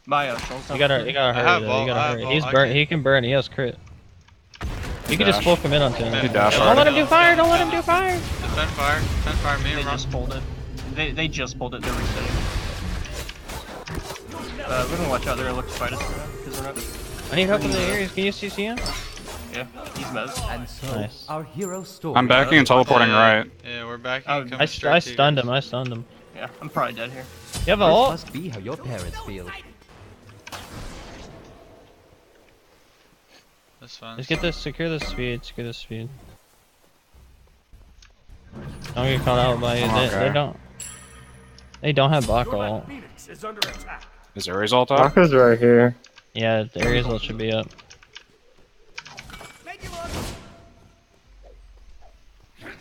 My Shell's You gotta I hurry have though. ult, You gotta I have hurry. ult, He's I burn. can- He can burn. He has crit. You can just dash. full commit onto him. He dash Don't let him do fire. Don't let him do fire. Defend fire. Defend fire. Me They and Ron. just pulled it. They just pulled it. They're resetting. We're gonna watch out. They're gonna look to fight us because we're not. I need help in the areas. Can you CC him? Yeah, he's mez. And so, Nice. our hero story. I'm backing and teleporting right. Yeah, we're backing. I- coming I straight to you stunned guys. him. I stunned him. Yeah, I'm probably dead here. You have a This ult? must be how your parents feel. That's fine. Just get this. Secure the speed. Secure the speed. Don't get caught out by you. I'm They okay. don't. They don't have Baka Your ult. Phoenix is under attack. Is Ares ult up? Baka's right here. Yeah, the areas ult should be up. Make you look. Can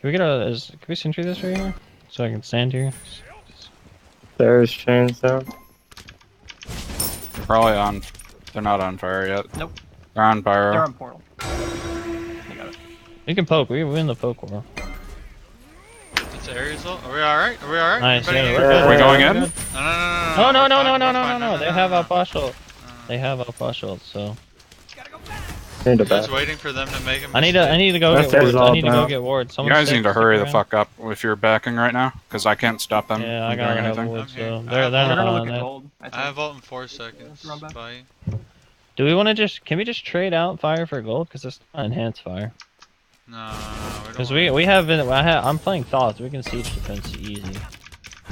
we get a? Can we sentry this right here? So I can stand here. There's chains down. They're probably on. They're not on fire yet. Nope. They're on They're pyro. on portal. They got it. We can poke. We win the poke war. It's Ares ult. Are we alright? Are we alright? Nice. Everybody Yeah, good? we're good. Are we going We're in? good. No, No, no, no, we're no, fine, no, we're no, fine. no, no. They have a partial. They have a partial. So Gotta go back. Need to We're just back. waiting for them to make a mistake. I need to go That's get wards. I all need to go now. get wards. You Someone guys stay- need to stick hurry the around. fuck up if you're backing right now, because I can't stop them Yeah, I from gotta doing have anything. wards. I'm here. So I they're have They're not gonna on look at that. gold. I have ult in 4 seconds. Run back. Bye. Do we want to just? Can we just trade out fire for gold? Because it's not enhanced fire. No, we Because don't we have. I'm playing thoughts. We can siege defense easy.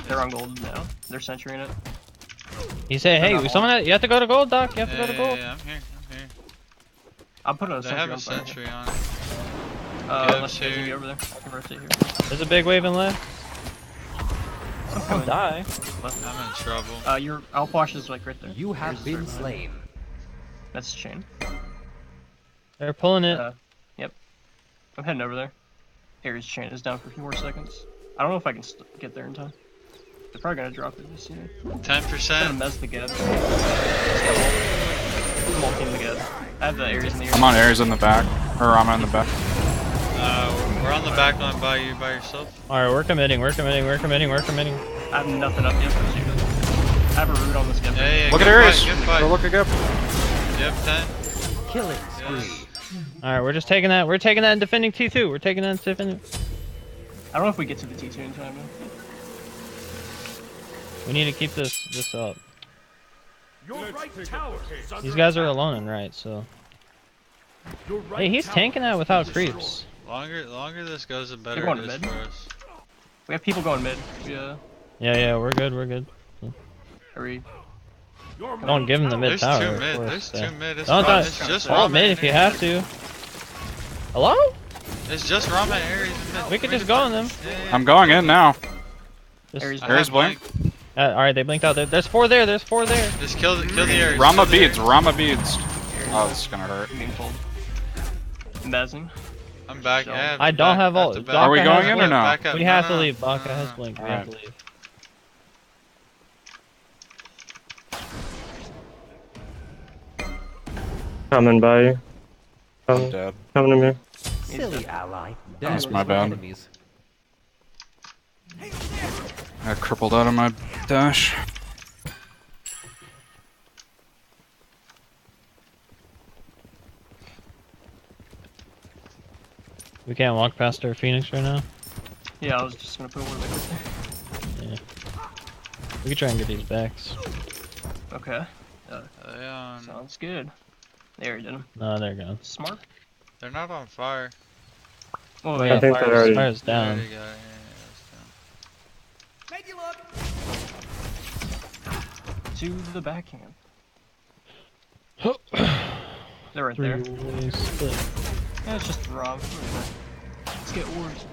They're on gold now. They're centering it. He said, They're "Hey, not someone, you have to go to gold, Doc. You have to Yeah, go to yeah, gold." yeah, I'm here. I'm here. I'm putting a They sentry have on a fire. sentry on it. Unless you guys need me over there. I can rotate here. There's a big wave in left. I'm Don't coming. die. I'm in trouble. Your Alpwash is like right there. You have Here's been the third one. slain. That's chain. They're pulling it. Yep. I'm heading over there. Ares chain is down for a few more seconds. I don't know if I can get there in time. They're probably gonna drop it this year. 10%. I'm gonna mess the Geb. I'm ulting the Geb. I have the Ares in the air. I'm on Ares in the back, or I'm in the back. We're on the back line by you by yourself. All right, we're committing. We're committing. We're committing. We're committing. I have nothing up yet. So I have a root on this Geb. Yeah, yeah. Look at good Ares. fight, good fight. Go look at Gip. Yep, 10. Killing Yes. spree. All right, we're just taking that. We're taking that and defending T2. We're taking that and defending. I don't know if we get to the T2 in time. Though. We need to keep this up. Your right tower is under These guys are alone in right, so. Your right Hey, he's tower tanking that is without destroyed. creeps. Longer this goes, the better going it is mid? for us. We have people going mid. Yeah. Yeah, we're good. We're good. Are we? Your Don't give him the mid There's tower. two of mid. course, There's yeah. two mid. It's Don't fine. die. It's just Ult Ramen mid and if you Ares. have to. Hello? It's just Ramen and Ares in mid. We could just go on them. Yeah, yeah. I'm going in now. Just- Ares I Ares have blink. all right, they blinked out. There's 4 there. There's 4 there. Just kill the Ares. Rama Kill the beads. Ares. Rama beads. Oh, this is gonna hurt. Being pulled. Mezzing. I'm back. So- Yeah, I don't have ult. to back. Are we Baka going has in or blink. no? Back up. We No, have no, to no. leave. Baka No, has no. blink. We Alright. have to leave. Coming by you. I'm Coming, dead. coming to me. Silly ally. That's Damage my for bad. enemies. I crippled out of my dash. We can't walk past our Phoenix right now. Yeah, I was just gonna put a word back there. We could try and get these backs. Okay. They on. Sounds good. They already did them. No, they're gone. Smart. They're not on fire. Oh Oh, yeah. yeah, think they're fire's, already- fire's They down. already got it. Yeah, Make you look. To the backhand. They're right there. Three-way split. Yeah, it's just wrong. Let's get orbs.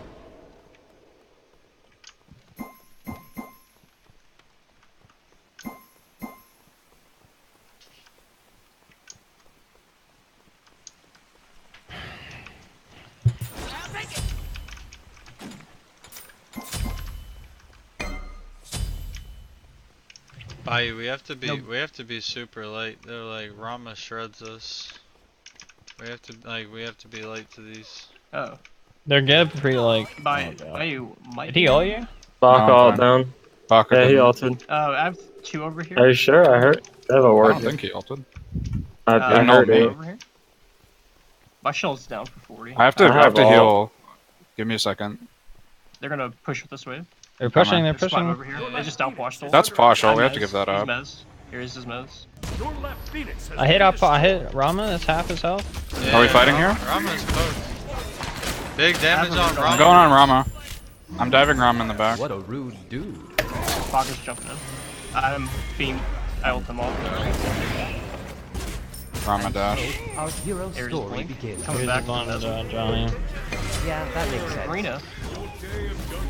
I'll take it. Bayou, we have to be Nope. we have to be super late. They're like Rama shreds us. We have to be late to these. Oh, They're Geb pretty like. by Oh, God. Bayou might Did be he ult down. you? Baka No, I'm all fine. down. Baka Yeah, he didn't. ulted. I have 2 over here. Are you sure? I heard. I have a I ward don't here. think he ulted. I didn't heard ult me. it. Over here. My shield's down for 40. I have to. I I have have to all. heal. Give me a second. They're gonna push with this wave. They're Come pushing. on. They're There's 5 pushing. over here. They just outwashed ult. That's partial. I'm We have to Mez. give that He's up. Mez. Here is his Mez. Your left Phoenix has I hit been up. I destroyed. hit Rama. That's half his health. Are we fighting here? Rama's poked. Big damage on I'm Rama. I'm going on Rama. I'm diving Rama in the back. What a rude dude. Fogger's jumping in. I'm being. I ult them all. Rama dash. Our hero Ares story blink. begins. Coming Here's back the to one, Mez. Johnny. Yeah, that makes sense. Arena.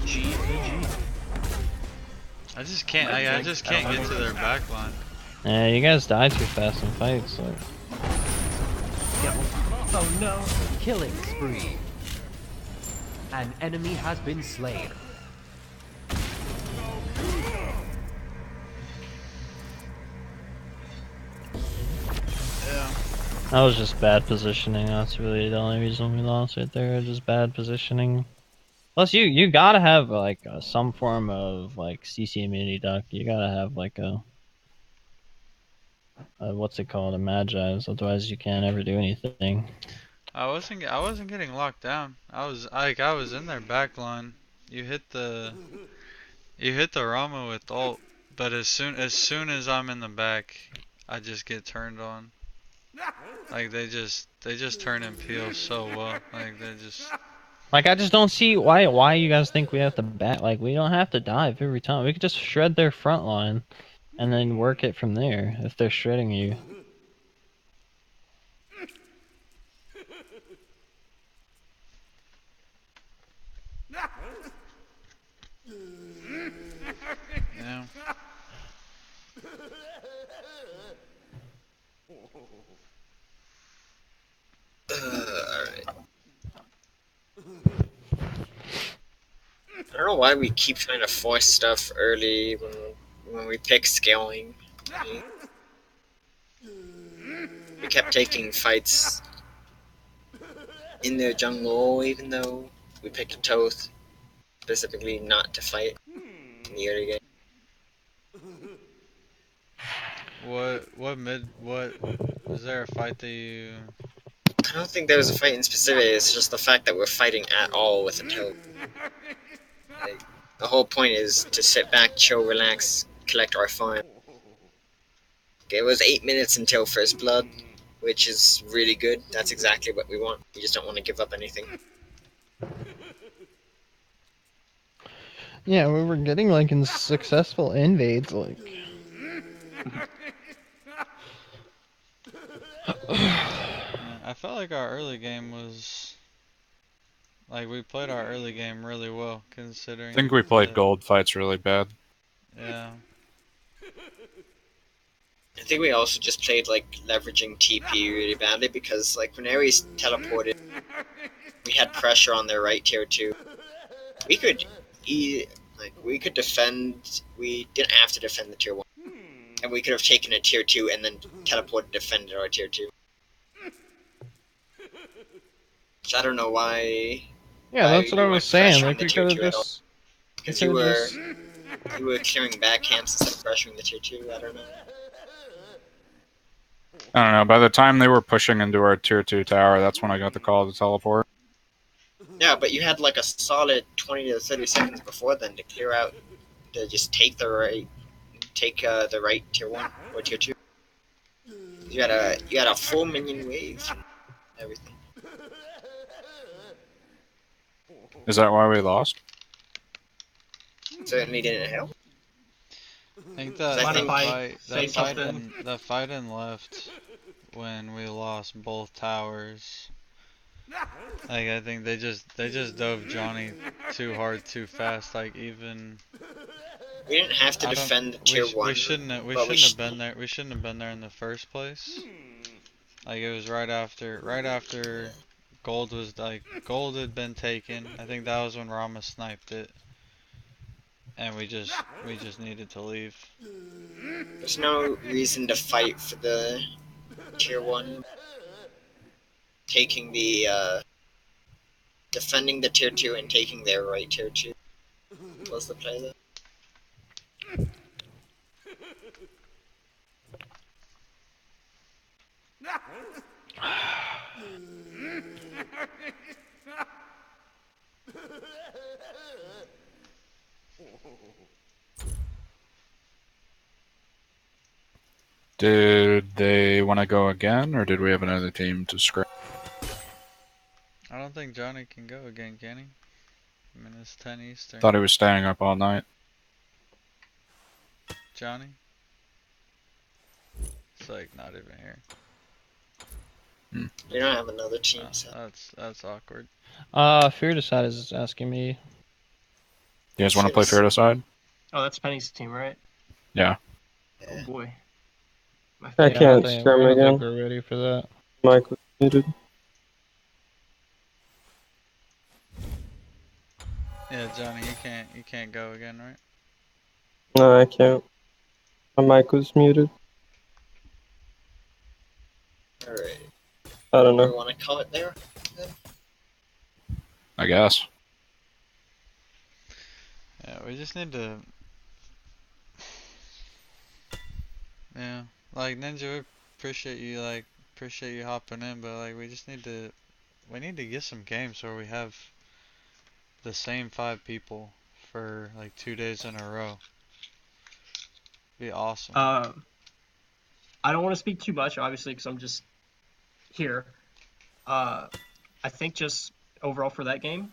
G. I just can't. I just can't get to their back line. Yeah, you guys die too fast in fights. Like. Oh no. Killing spree. An enemy has been slain. That was just bad positioning. That's really the only reason we lost right there. Just bad positioning. Plus, you gotta have like some form of like CC immunity duck. You gotta have like a what's it called, a Magi's. Otherwise, you can't ever do anything. I wasn't getting locked down. I was in their back line. You hit the Rama with ult, but as soon as I'm in the back, I just get turned on. Like they just turn and peel so well. Like they just. Like I just don't see why you guys think we have to bat. Like we don't have to dive every time. We could just shred their front line, and then work it from there if they're shredding you. Yeah. Alright. I don't know why we keep trying to force stuff early when we pick scaling. We kept taking fights in their jungle, even though we picked a Toth specifically not to fight in the early game. What was there a fight that you? I don't think there was a fight in specific, it's just the fact that we're fighting at all with a Toth. Like, the whole point is to sit back, chill, relax, collect our farm. Okay, it was 8 minutes until first blood, which is really good. That's exactly what we want. We just don't want to give up anything. Yeah, we were getting like in successful invades, like. I felt like our early game was. Like we played our early game really well, considering. I think we played the- gold fights really bad. Yeah. I think we also just played like leveraging TP really badly because like when Ares teleported, we had pressure on their right tier 2. We could we could defend. We didn't have to defend the tier 1, and we could have taken a tier 2 and then teleported defended our tier 2. So I don't know why. Yeah, that's what I you was went saying. pressure Like on the we tier could have 2 at all. just. Because we you could've were just- you were clearing backhands instead of pressuring the tier 2. I don't know. I don't know. By the time they were pushing into our tier 2 tower, that's when I got the call to teleport. Yeah, but you had like a solid 20 to 30 seconds before then to clear out, to just take the right tier 1 or tier 2. You had a full minion wave and everything. Is that why we lost? Certainly didn't help. I think that Mind if I say something? the fight in left when we lost both towers. Like I think they just dove Johnny too hard too fast. Like even We didn't have to I don't- defend the tier 1. we shouldn't have been there. We shouldn't have been there in the first place. Like it was right after gold was like gold had been taken. I think that was when Rama sniped it. and we just needed to leave. There's no reason to fight for the tier 1. Taking the, defending the tier 2 and taking their right tier 2 was the play there. Did they want to go again, or did we have another team to scrap? I don't think Johnny can go again, can he? I mean, it's 10 Eastern. Thought he was staying up all night. Johnny? It's like not even here. We don't have another team, Oh, so. that's awkward. Fear Decide is asking me. You guys want to play Fair Decide? Oh, that's Penny's team, right? Yeah. Oh boy. My I favorite. Yeah, can't I scrim don't think again. we're ready for that. Mic was muted. Yeah, Johnny, you can't go again, right? No, I can't. My mic was muted. Alright. I don't We know. want to call it there? I guess. Yeah, we just need to. Yeah, like Ninja, we appreciate you hopping in, but like we need to get some games where we have the same 5 people for like 2 days in a row. Be awesome. I don't want to speak too much, obviously, because I'm just here. I think just overall for that game,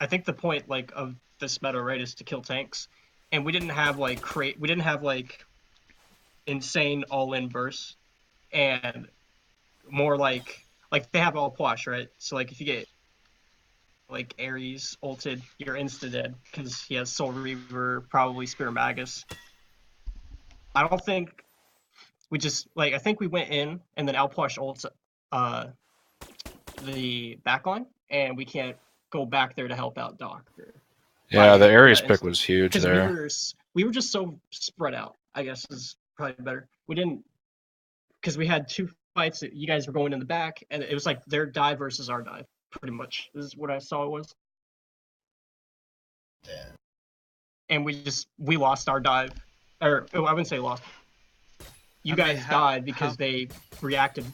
I think the point like of this meta, right, is to kill tanks, and we didn't have like insane all-in bursts, and more like they have all Pwash, right? So like if you get like Ares ulted, you're insta dead because he has Soul Reaver, probably Spear Magus. I don't think we just like I think we went in and then Alpwash ults the backline, and we can't go back there to help out Doc. Yeah, the Ares that pick instant. was huge Because there. we were just so spread out, I guess is probably better. We didn't, because we had 2 fights that you guys were going in the back, and it was like their dive versus our dive, pretty much. This is what I saw it was. Yeah. And we lost our dive, or I wouldn't say lost. You guys died because they reacted.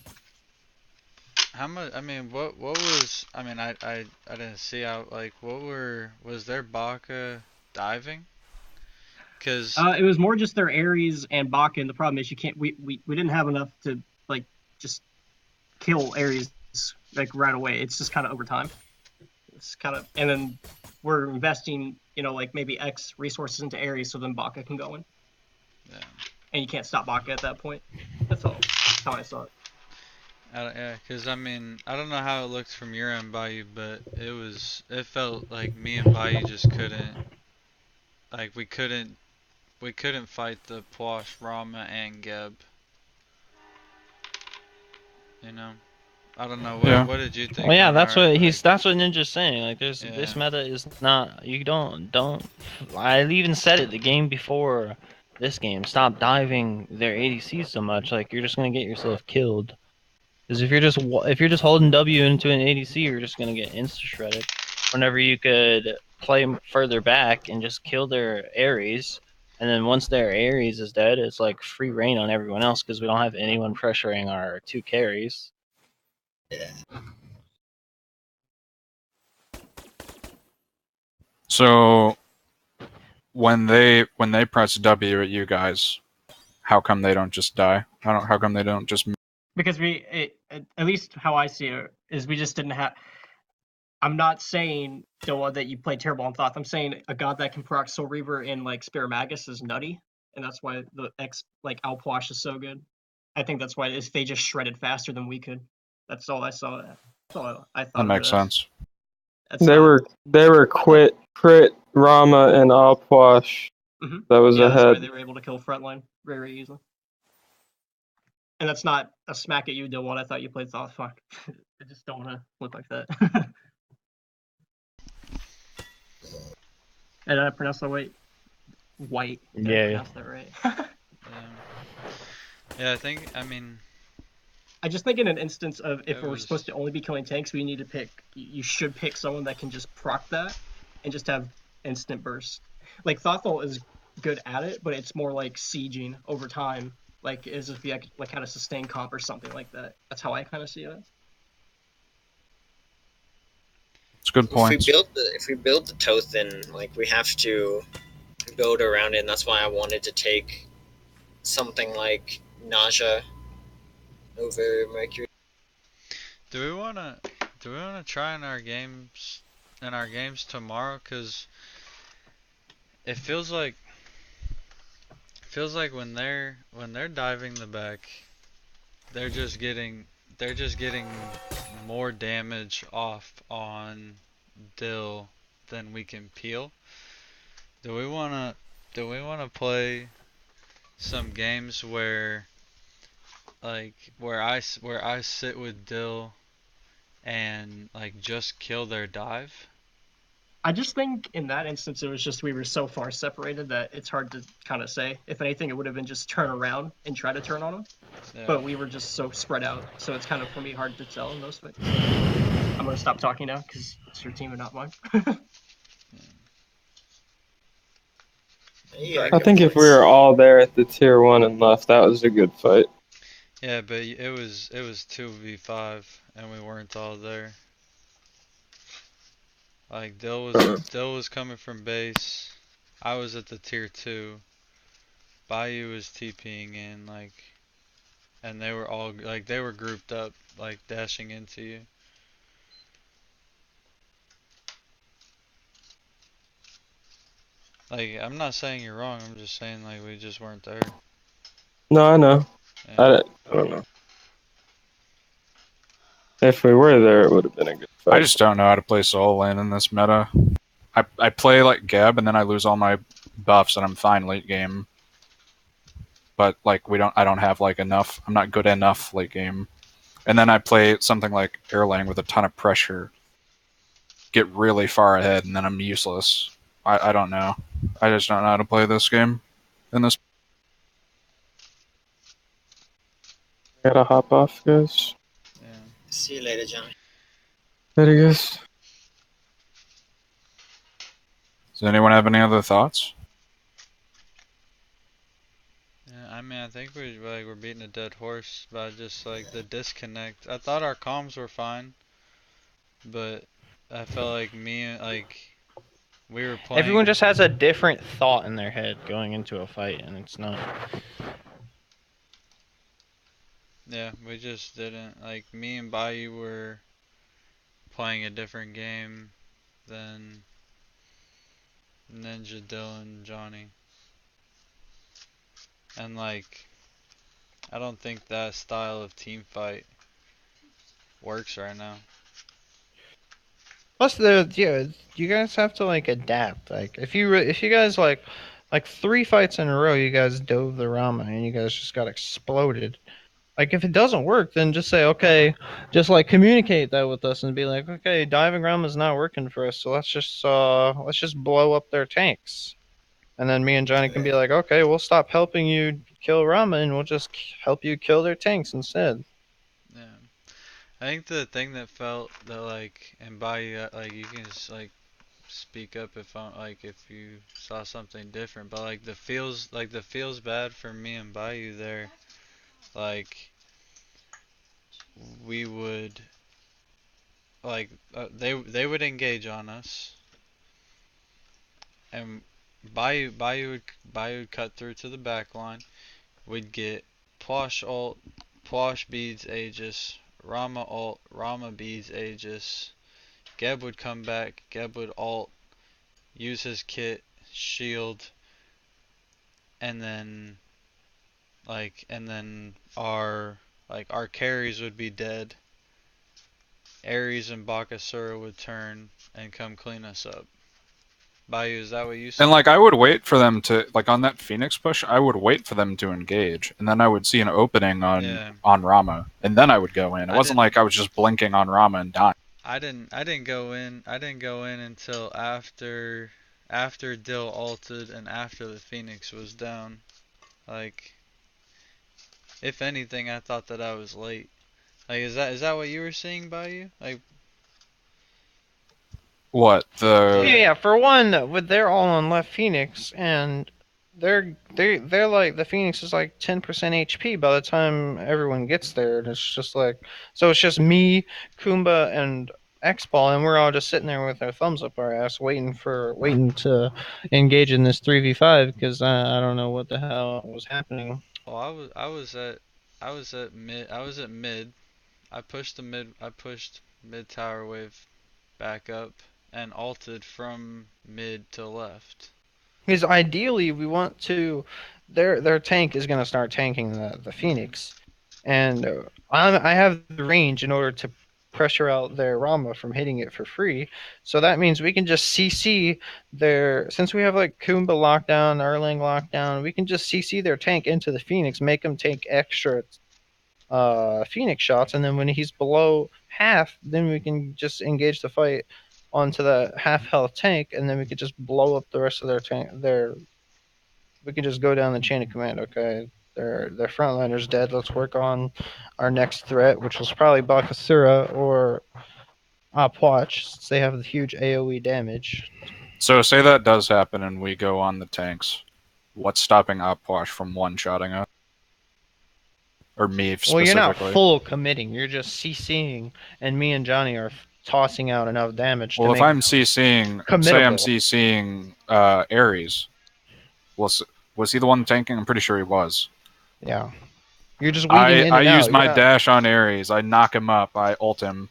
How much? I mean, what was? I mean, I didn't see out. Like, was their Baka diving? Cause It was more just their Ares and Baka, and the problem is you can't. We didn't have enough to like just kill Ares like right away. It's just kind of over time. It's kind of, and then we're investing, like maybe X resources into Ares so then Baka can go in. Yeah. And you can't stop Baka at that point. That's all. That's how I saw it. Yeah, cause I mean, I don't know how it looked from your end, Bayou, but it felt like me and Bayou just couldn't, like we couldn't fight the Pwash, Rama, and Geb. I don't know. What did you think? Well, yeah, on that's our, what like, that's what Ninja's saying. Like, this meta is not. You don't. I even said it the game before this game. Stop diving their ADC so much. Like, you're just gonna get yourself killed. Because if you're just holding W into an ADC, you're just gonna get insta shredded. Whenever you could play further back and just kill their Ares, and then once their Ares is dead, it's like free reign on everyone else because we don't have anyone pressuring our 2 carries. Yeah. So when they press W at you guys, how come they don't just die? How come they don't just? Because at least how I see it, is we just didn't have. I'm not saying Doa that you play terrible on Thoth. I'm saying a god that can proc Soul Reaver in like Spear Magus is nutty, and that's why the Alpwash is so good. I think that's why they just shredded faster than we could. That's all I saw. That's all I thought. That makes sense. They were crit Rama and Alpwash. Mm-hmm. That was That's ahead. why they were able to kill frontline very easily. And that's not a smack at you, Dilwon. I thought you played Thoth. Fuck. I just don't want to look like that. And I pronounced that right. White. Did I Yeah. pronounce that right? Yeah, I think, I mean, I just think in an instance of if It we're was- supposed to only be killing tanks, we need to pick. You should pick someone that can just proc that and just have instant burst. Like Thothol is good at it, but it's more like sieging over time. Like as if you like had a sustain comp or something like that. That's how I kind of see it. It's a good point. If we build the Tothin, like we have to build around it, and that's why I wanted to take something like Naja over Mercury. do we wanna try in our games tomorrow? Cause it feels like when they're diving the back, they're just getting more damage off on Dill than we can peel. Do we wanna play some games where I sit with Dill and like just kill their dive? I just think in that instance it was just we were so far separated that it's hard to kind of say. If anything, it would have been just turn around and try to turn on them. Yeah. But we were just so spread out, so it's kind of for me hard to tell in those fights. I'm gonna stop talking now because it's your team and not mine. Yeah, I think if we were all there at the tier 1 and left, that was a good fight. Yeah, but it was 2v5 and we weren't all there. Like Dill was coming from base. I was at the tier 2. Bayou was TPing in, like, and they were all like they were grouped up, like dashing into you. Like, I'm not saying you're wrong. I'm just saying like we just weren't there. No, I know. Yeah. I don't know. If we were there, it would have been a good fight. I just don't know how to play solo lane in this meta. I play like Geb and then I lose all my buffs and I'm fine late game. But like I don't have like enough. I'm not good enough late game. And then I play something like Erlang with a ton of pressure. Get really far ahead and then I'm useless. I don't know. I just don't know how to play this game. In this Gotta hop off, guys. Yeah. See you later, Johnny. Later, guys. Does anyone have any other thoughts? Yeah, I mean, I think we're beating a dead horse by just like the disconnect. I thought our comms were fine, but I felt like we were playing. Everyone just has a different thought in their head going into a fight, and it's not. Yeah, we just didn't. Like, me and Bayou were playing a different game than Ninja, Dylan, Johnny. And, like, I don't think that style of team fight works right now. Plus, you guys have to like adapt. Like, if you guys like 3 fights in a row, you guys dove the Rama and you guys just got exploded. Like, if it doesn't work, then just say, okay, just like communicate that with us and be like, okay, diving Rama's not working for us, so let's just blow up their tanks. And then me and Johnny can be like, okay, we'll stop helping you kill Rama and we'll just help you kill their tanks instead. Yeah. I think the thing that felt that, like, and Bayou, like, you can just, like, speak up if you saw something different, but like the feels bad for me and Bayou there. Like, we would, like, they would engage on us, and Bayou would cut through to the back line. We'd get Plosh ult, Plosh beads Aegis, Rama ult, Rama beads Aegis. Geb would come back, Geb would ult, use his kit, shield, and then our carries would be dead. Ares and Bakasura would turn and come clean us up. Bayou, is that what you said? And like I would wait for them to like on that Phoenix push, I would wait for them to engage, and then I would see an opening on Rama, and then I would go in. It wasn't like I was just blinking on Rama and dying. I didn't go in until after after Dill ulted and after the Phoenix was down. Like, if anything, I thought that I was late. Like, is that what you were seeing by you? Like, What Yeah, for one, with they're all on left Phoenix, and they're like the Phoenix is like 10% HP by the time everyone gets there, and it's just like so it's just me, Kumba, and X-Ball, and we're all just sitting there with our thumbs up our ass, waiting to engage in this 3v5 because I don't know what the hell was happening. well, I was at mid. I pushed mid tower wave back up and ulted from mid to left. Because ideally, we want to. Their tank is going to start tanking the Phoenix, and I have the range in order to pressure out their Rama from hitting it for free. So that means we can just CC their. Since we have like Kumba lockdown, Erlang lockdown, we can just CC their tank into the Phoenix, make them take extra Phoenix shots, and then when he's below half, then we can just engage the fight onto the half health tank, and then we could just blow up the rest of their tank. We could just go down the chain of command. Okay, their frontliner's dead. Let's work on our next threat, which was probably Bakasura or Opwatch, since they have the huge AOE damage. So say that does happen and we go on the tanks. What's stopping Opwash from one-shotting us? Or me specifically? Well, you're not full committing. You're just CCing, and me and Johnny are tossing out enough damage. Well, to if make I'm CCing, say I'm CCing Ares, was he the one tanking? I'm pretty sure he was. Yeah. You're just weeding in and I out. use my dash on Ares. I knock him up. I ult him.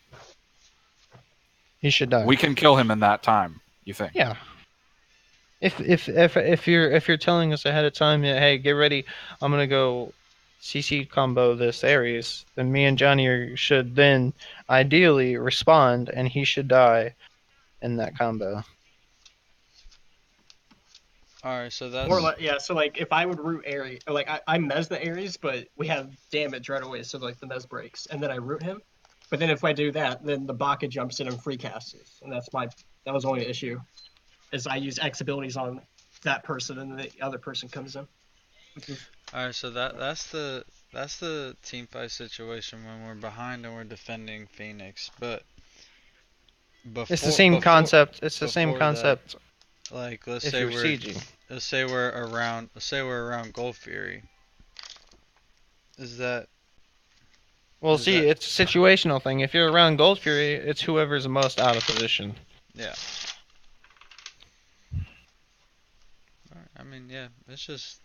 He should die. We can kill him in that time. You think? Yeah. If you're telling us ahead of time, hey, get ready, I'm gonna go CC combo this Ares, then me and Johnny should then ideally respond, and he should die in that combo. Alright, so that's... Or like, yeah, so like if I would root Ares, or like I mez the Ares, but we have damage right away, so like the mez breaks, and then I root him. But then if I do that, then the Baka jumps in and free casts, and that was only an issue, is I use X abilities on that person, and the other person comes in. Alright, so that's the team fight situation when we're behind and we're defending Phoenix, but It's the same concept. It's the same before concept. that, like let's If say you're we're sieging. let's say we're around Gold Fury. Is that Well, is see, that- it's a situational thing. If you're around Gold Fury, it's whoever's the most out of position. yeah. Alright, I mean yeah, it's just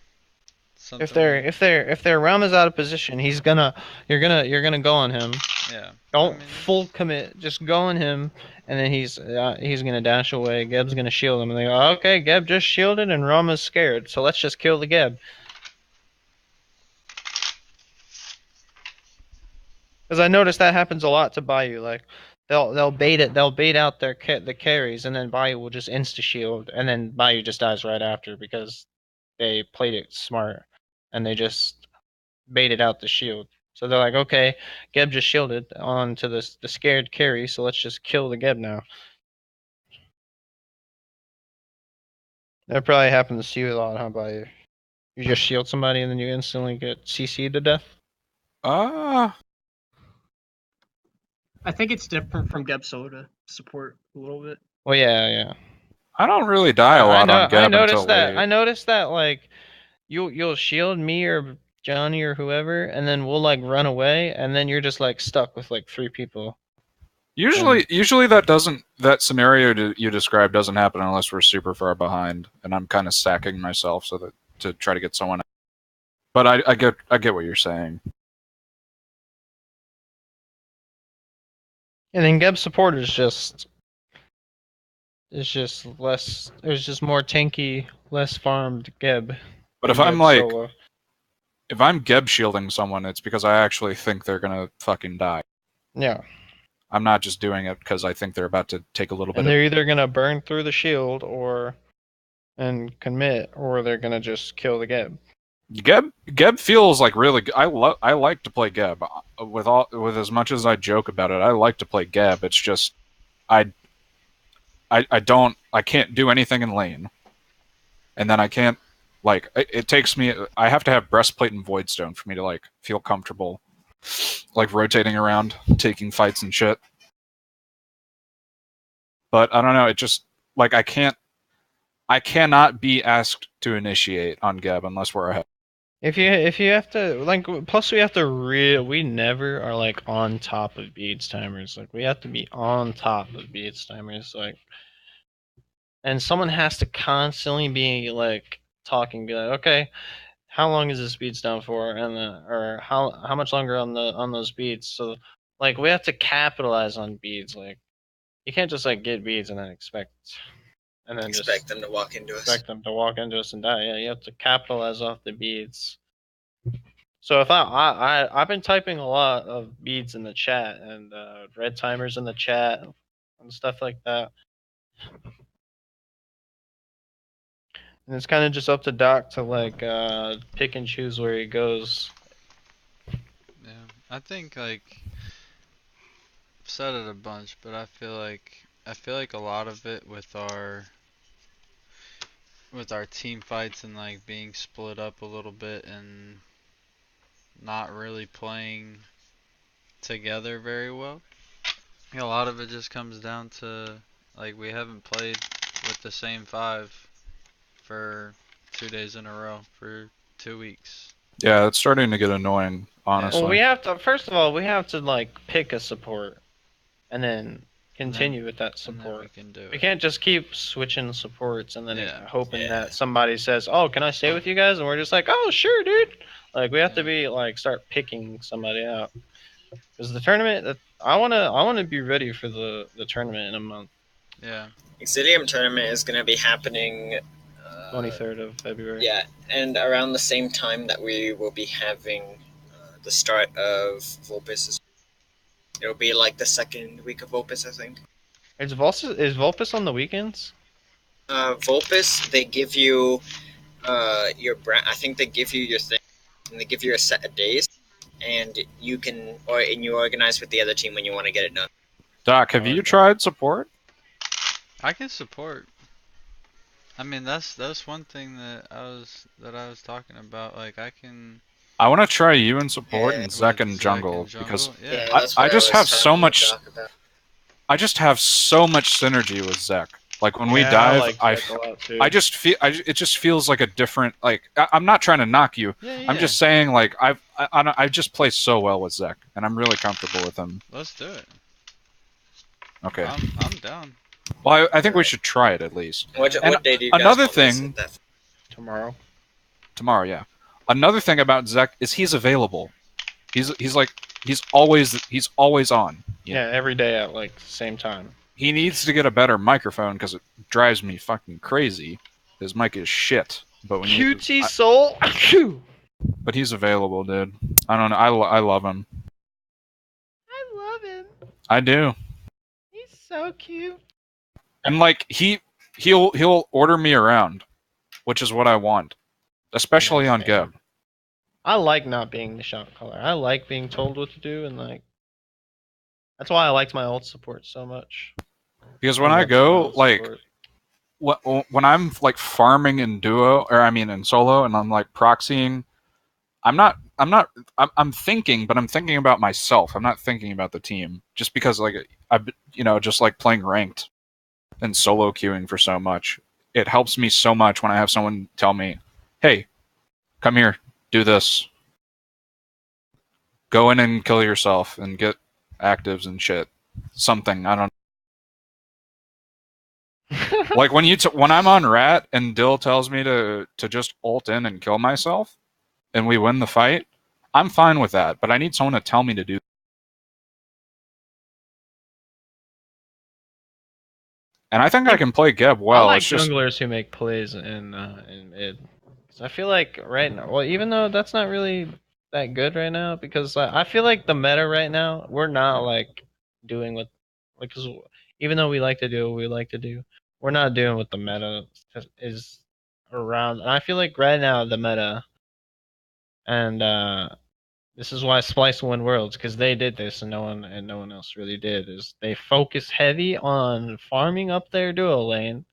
something If their realm is out of position, you're gonna go on him. yeah. Don't I mean, full commit. Just go on him, and then he's gonna dash away. Geb's gonna shield him, and they go, okay, Geb just shielded, and Rama's scared, so let's just kill the Geb. Because I noticed that happens a lot to Bayou. Like they'll bait it, they'll bait out the carries, and then Bayou will just insta shield, and then Bayou just dies right after because they played it smart, and they just baited out the shield. So they're like, okay, Geb just shielded onto the scared carry, so let's just kill the Geb now. That probably happens to you a lot, huh, Bayou? You just shield somebody and then you instantly get CC'd to death? I think it's different from Geb Soda support a little bit. Well, yeah. I don't really die a lot on Geb I noticed until that. late. I noticed that, like, you'll shield me or Johnny or whoever, and then we'll like run away, and then you're just like stuck with like 3 people. Usually that scenario you described doesn't happen unless we're super far behind, and I'm kind of sacking myself so that to try to get someone. But I get what you're saying. And then Geb support is just less. There's just more tanky, less farmed Geb. But if than I'm Geb like, solo. if I'm Geb shielding someone, it's because I actually think they're gonna fucking die. Yeah. I'm not just doing it because I think they're about to take a little bit. And they're either gonna burn through the shield and commit, or they're gonna just kill the Geb. Geb feels like really. I like to play Geb with as much as I joke about it. I like to play Geb. It's just I I can't do anything in lane, and then I can't like it takes me. I have to have breastplate and voidstone for me to like feel comfortable, like rotating around, taking fights and shit. But I don't know. It just like I cannot be asked to initiate on Geb unless we're ahead. If you have to like, plus we have to we never are like on top of beads timers. Like we have to be on top of beads timers. Like, and someone has to constantly be like talking, be like, okay, how long is this beads down for, and or how much longer on those beads. So like we have to capitalize on beads. Like you can't just like get beads and then expect Expect them to walk into us. expect them to walk into us and die. Yeah, you have to capitalize off the beads. So if I've been typing a lot of beads in the chat and red timers in the chat and stuff like that. And it's kind of just up to Doc to like pick and choose where he goes. Yeah, I think like I've said it a bunch, but I feel like a lot of it with our team fights and like being split up a little bit and not really playing together very well. A lot of it just comes down to like we haven't played with the same 5 for 2 days in a row for 2 weeks. Yeah, it's starting to get annoying, honestly. Well, we have to first of all we have to like pick a support, and then continue with that And then support. we can do We it. can't just keep switching supports and then Yeah. hoping Yeah. that somebody says, "Oh, can I stay with you guys?" And we're just like, "Oh, sure, dude." Like we have to be like start picking somebody out. Because the tournament, I wanna be ready for the tournament in a month, Yeah. Exidium tournament is going to be happening. 23rd of February. Yeah, and around the same time that we will be having the start of Vulpes. It'll be like the second week of Vulpes, I think. Is Vulpes on the weekends? Vulpes, they give you your brand. I think they give you your thing, and they give you a set of days, and you can and you organize with the other team when you want to get it done. Doc, have you tried support? I can support. I mean that's one thing that I was talking about. Like I can I want to try you in support Yeah, and Zek with in Zek jungle, and because yeah. that's I what just was have so talking to much. Doc about. I just have so much synergy with Zek. Like when we Yeah, dive, I like Zek a lot too. I just feel it just feels like a different. Like I'm not trying to knock you. Yeah, I'm just saying like I just play so well with Zek, and I'm really comfortable with him. Let's do it. Okay. I'm down. Well, I think we should try it at least. What And day do you guys another want this thing- at that? tomorrow. Tomorrow, yeah. Another thing about Zek is he's available. He's always on. you know? Yeah, every day at like the same time. He needs to get a better microphone because it drives me fucking crazy. His mic is shit. But QT Soul. but he's available, dude. I don't know. I love him. I love him. I do. He's so cute. And like he'll order me around, which is what I want, especially on Geb. I like not being the shot caller. I like being told what to do, and like that's why I liked my ult support so much. Because when I go like when I'm like farming in duo, or I mean in solo, and I'm like proxying, I'm thinking, but I'm thinking about myself. I'm not thinking about the team. Just because like I've just like playing ranked and solo queuing for so much, it helps me so much when I have someone tell me, "Hey, come here, do this. Go in and kill yourself and get actives and shit." Something I don't. Like when I'm on Rat and Dill tells me to just ult in and kill myself, and we win the fight, I'm fine with that. But I need someone to tell me to do. And I think I can play Geb well. I like It's just junglers who make plays in mid. 'Cause I feel like right now, well, even though that's not really that good right now, because I feel like the meta right now, we're not like doing what, like, 'cause even though we like to do what we like to do, we're not doing what the meta is around. And I feel like right now the meta and This is why Splice won Worlds, because they did this and no one else really did. Is they focus heavy on farming up their duo lane,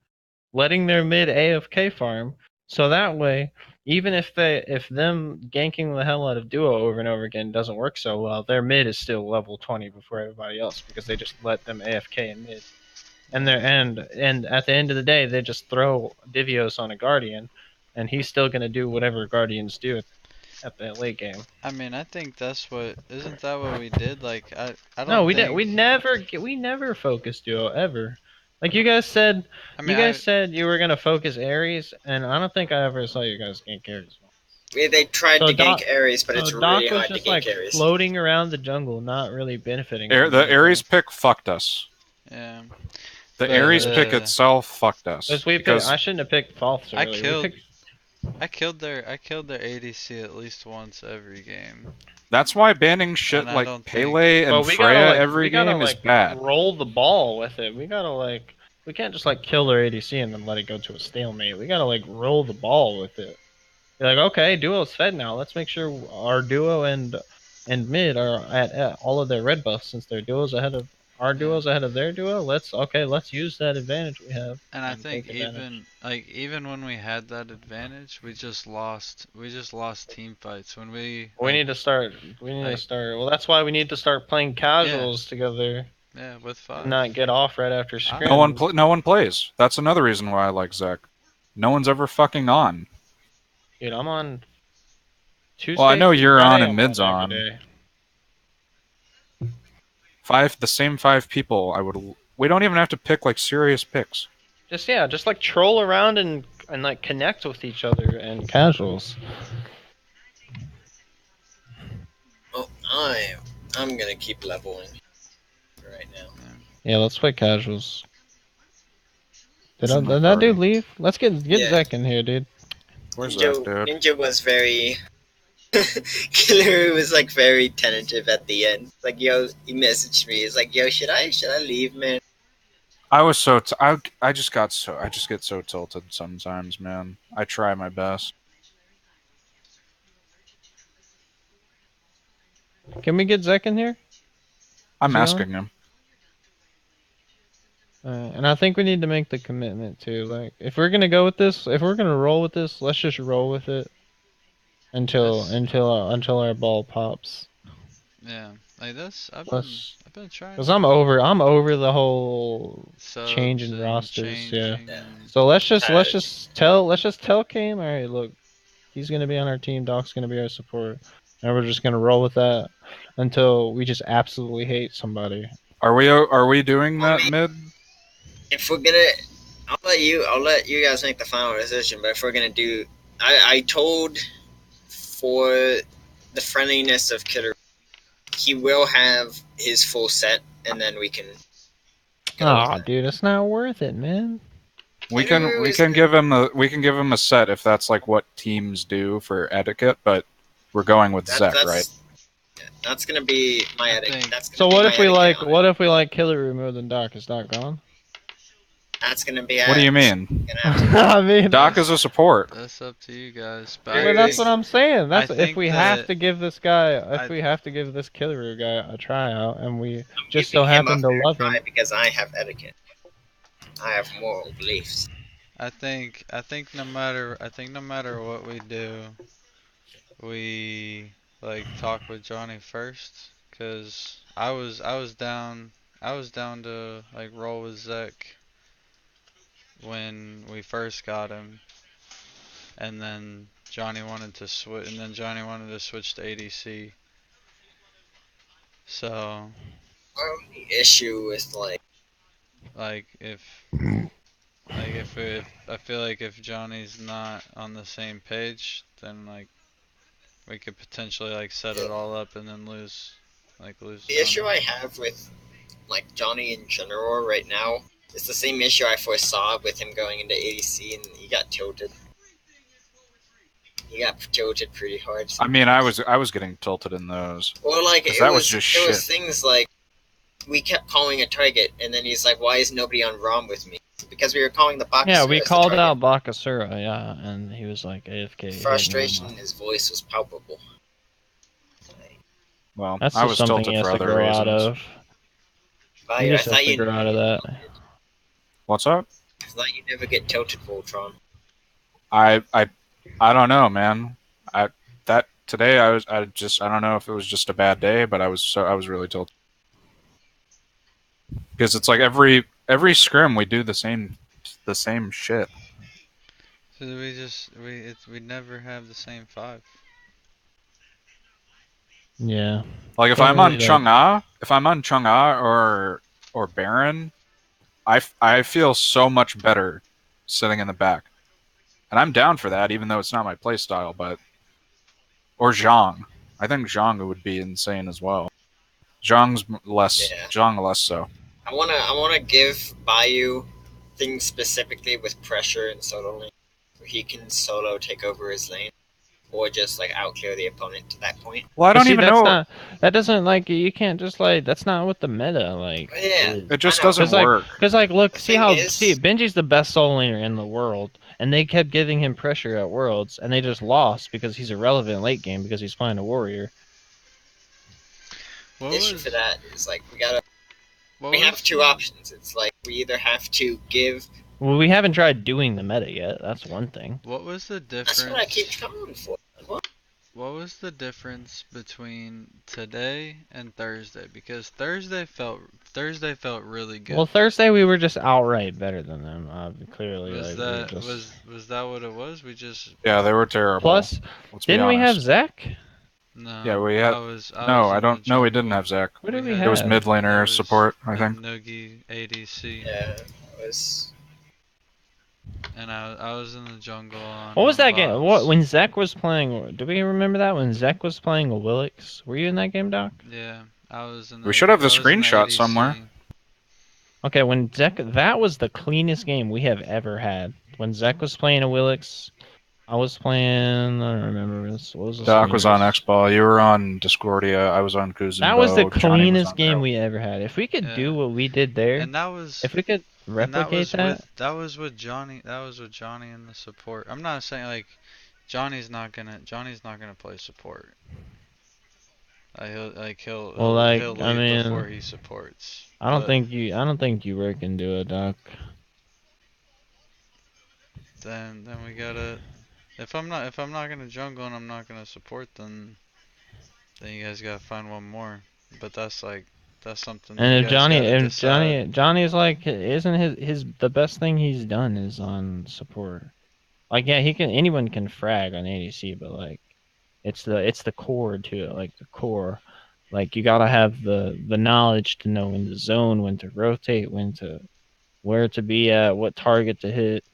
letting their mid AFK farm, so that way, even if them ganking the hell out of duo over and over again doesn't work so well, their mid is still level 20 before everybody else because they just let them AFK in mid. And at the end of the day, they just throw Divios on a Guardian, and he's still gonna do whatever Guardians do at the late game. I mean, I think that's what isn't that what we did? Like I don't No, we think, didn't. We never focused duo ever. Like you guys said, I mean, said you were gonna focus Ares, and I don't think I ever saw you guys gank Ares. They tried So to Doc- gank Ares, but it's So really Doc was hard to just gank like Ares. floating around the jungle, not really benefiting. The Ares pick fucked us. yeah. The But, Ares pick uh, itself fucked us. Because I shouldn't have picked False. I Really. killed- We picked, I killed their ADC at least once every game. That's why banning shit And I like don't think- Pele and well, we Freya gotta, like, every we gotta, game is like, bad. roll the ball with it. We gotta like, we can't just like kill their ADC and then let it go to a stalemate. We gotta like roll the ball with it. Be like, okay, duo's fed now. Let's make sure our duo and mid are at all of their red buffs since their duo's ahead of our duo's ahead of their duo. Let's use that advantage we have. And I and think take advantage. even when we had that advantage, we just lost team fights when we We need to start. Well, that's why we need to start playing casuals together. yeah with five. And not get off right after I- scrim. No one plays. That's another reason why I like Zek. No one's ever fucking on. Dude, I'm on Tuesday. Well, I know you're Friday, on and I'm mid's every on. day. The same 5 people. We don't even have to pick like serious picks. Just like troll around and like connect with each other and casuals. Oh, I'm gonna keep leveling right now. Yeah, let's play casuals. Did Listen, that Marty. dude leave? Let's get Yeah. Zek in here, dude. Where's that dude? Ninja was very. Killer was like very tentative at the end. Like, yo, he messaged me. He's like, yo, should I leave, man? I was I just get so tilted sometimes, man. I try my best. Can we get Zek in here? I'm Is he on? asking him. And I think we need to make the commitment too. Like, if we're gonna go with this, if we're gonna roll with this, let's just roll with it until our ball pops. Yeah, like this. I've Let's- been trying. Cause I'm over the whole subs changing and rosters, yeah. changing and- So let's just tell Cam, all right, look, he's gonna be on our team, Doc's gonna be our support, and we're just gonna roll with that until we just absolutely hate somebody. Are we doing that mid? If we're gonna, I'll let you guys make the final decision. But if we're gonna do, I told for the friendliness of Killer, he will have his full set, and then we can. Aw, dude, it's not worth it, man. We can give him a set if that's like what teams do for etiquette, but we're going with Zek, right? That's gonna be my I etiquette. think- That's gonna So be what my if we etiquette on it. Killer more than Doc? Is Doc gone? That's gonna be. What do you mean? Gonna have to- I mean, Doc is a support. That's up to you guys. But I but that's think- what I'm saying. That's I if think we have that- to give this guy, I- we have to give this Killer guy a tryout, and we just giving so him happen a to fair love him. try because I have etiquette. I have moral beliefs. I think no matter what we do, we like talk with Johnny first, cause I was down to like roll with Zek when we first got him, and then Johnny wanted to switch to ADC. So The issue with if I feel like if Johnny's not on the same page, then like we could potentially like set it all up and then lose the Johnny. issue I have with Johnny in general right now. It's the same issue I foresaw with him going into ADC, and he got tilted. He got tilted pretty hard. I mean, I was getting tilted in those. Well, 'Cause that was just it was shit. things like we kept calling a target, and then he's like, "Why is nobody on ROM with me?" Because we were calling the box. Yeah, we called out Bakasura, yeah, and he was like AFK. Frustration in his voice was palpable. Well, That's I just was something tilted he has for to other grow out reasons. of. But He I just has thought to you, grow out of that. What's up? I thought you never get tilted, Voltron. I don't know, man. Today I don't know if it was just a bad day, but I was really tilted because it's like every scrim we do the same shit. So we never have the same 5. Yeah. Like if Can't I'm on really, like- Chang'e or Baron, I feel so much better sitting in the back, and I'm down for that, even though it's not my playstyle. But or Zhang, I think Zhang would be insane as well. Yeah. Zhang less so. I wanna give Bayou things specifically with pressure and solo lane, so he can solo take over his lane, or just like outclear the opponent to that point. Well, I But don't see, even that's know. not. That doesn't like. You can't just like. That's not what the meta like. Yeah, is. It just I know. doesn't Cause like, work. cause like, look, The see thing how is- see Benji's the best solo laner in the world, and they kept giving him pressure at Worlds, and they just lost because he's irrelevant late game because he's playing a warrior. What The issue was for that is like we what have was two the- options. It's like we either have to give. Well, we haven't tried doing the meta yet. That's one thing. What was the That's what I keep difference? trying for. What? What was the difference between today and Thursday? Because Thursday felt really good. Well, Thursday we were just outright better than them. Clearly, was like, we were that just... was that what it was? We just Yeah, they were terrible. Plus, Let's be didn't we have honest. Zach? no. Yeah, we had- I was No, in I don't. the No, we didn't jungle. have Zach. What did we had- It was have? mid That laner was support, I think. Noogie ADC, Yeah, it was. and I was in the jungle on. What was that game? Vox. What when Zach was playing? Do we remember that when Zach was playing Willix? Were you in that game, Doc? Yeah, I was in. We should have the I was in screenshot ADC. somewhere. Okay, when Zach, that was the cleanest game we have ever had. When Zach was playing a Willix, I was playing. I don't remember. What was the Doc was on screen? X-Ball. You were on Discordia. I was on Kuzenbo. That was the Johnny was cleanest on game Barrel. we ever had. If we could Yeah. do what we did there, And that was. if we could and replicate that, that was with Johnny. That was with Johnny and the support. I'm not saying like Johnny's not gonna play support. He'll Well, like, he'll I leave mean, before he supports. I don't But think you can do it, Doc. then we gotta. If I'm not gonna jungle and I'm not gonna support, then you guys gotta find one more. But that's something. that And you if guys Johnny, gotta if decide. Johnny's like, isn't his the best thing he's done is on support. Like, yeah, anyone can frag on ADC, but like, it's the core to it, like the core. Like, you gotta have the knowledge to know when to zone, when to rotate, where to be at, what target to hit.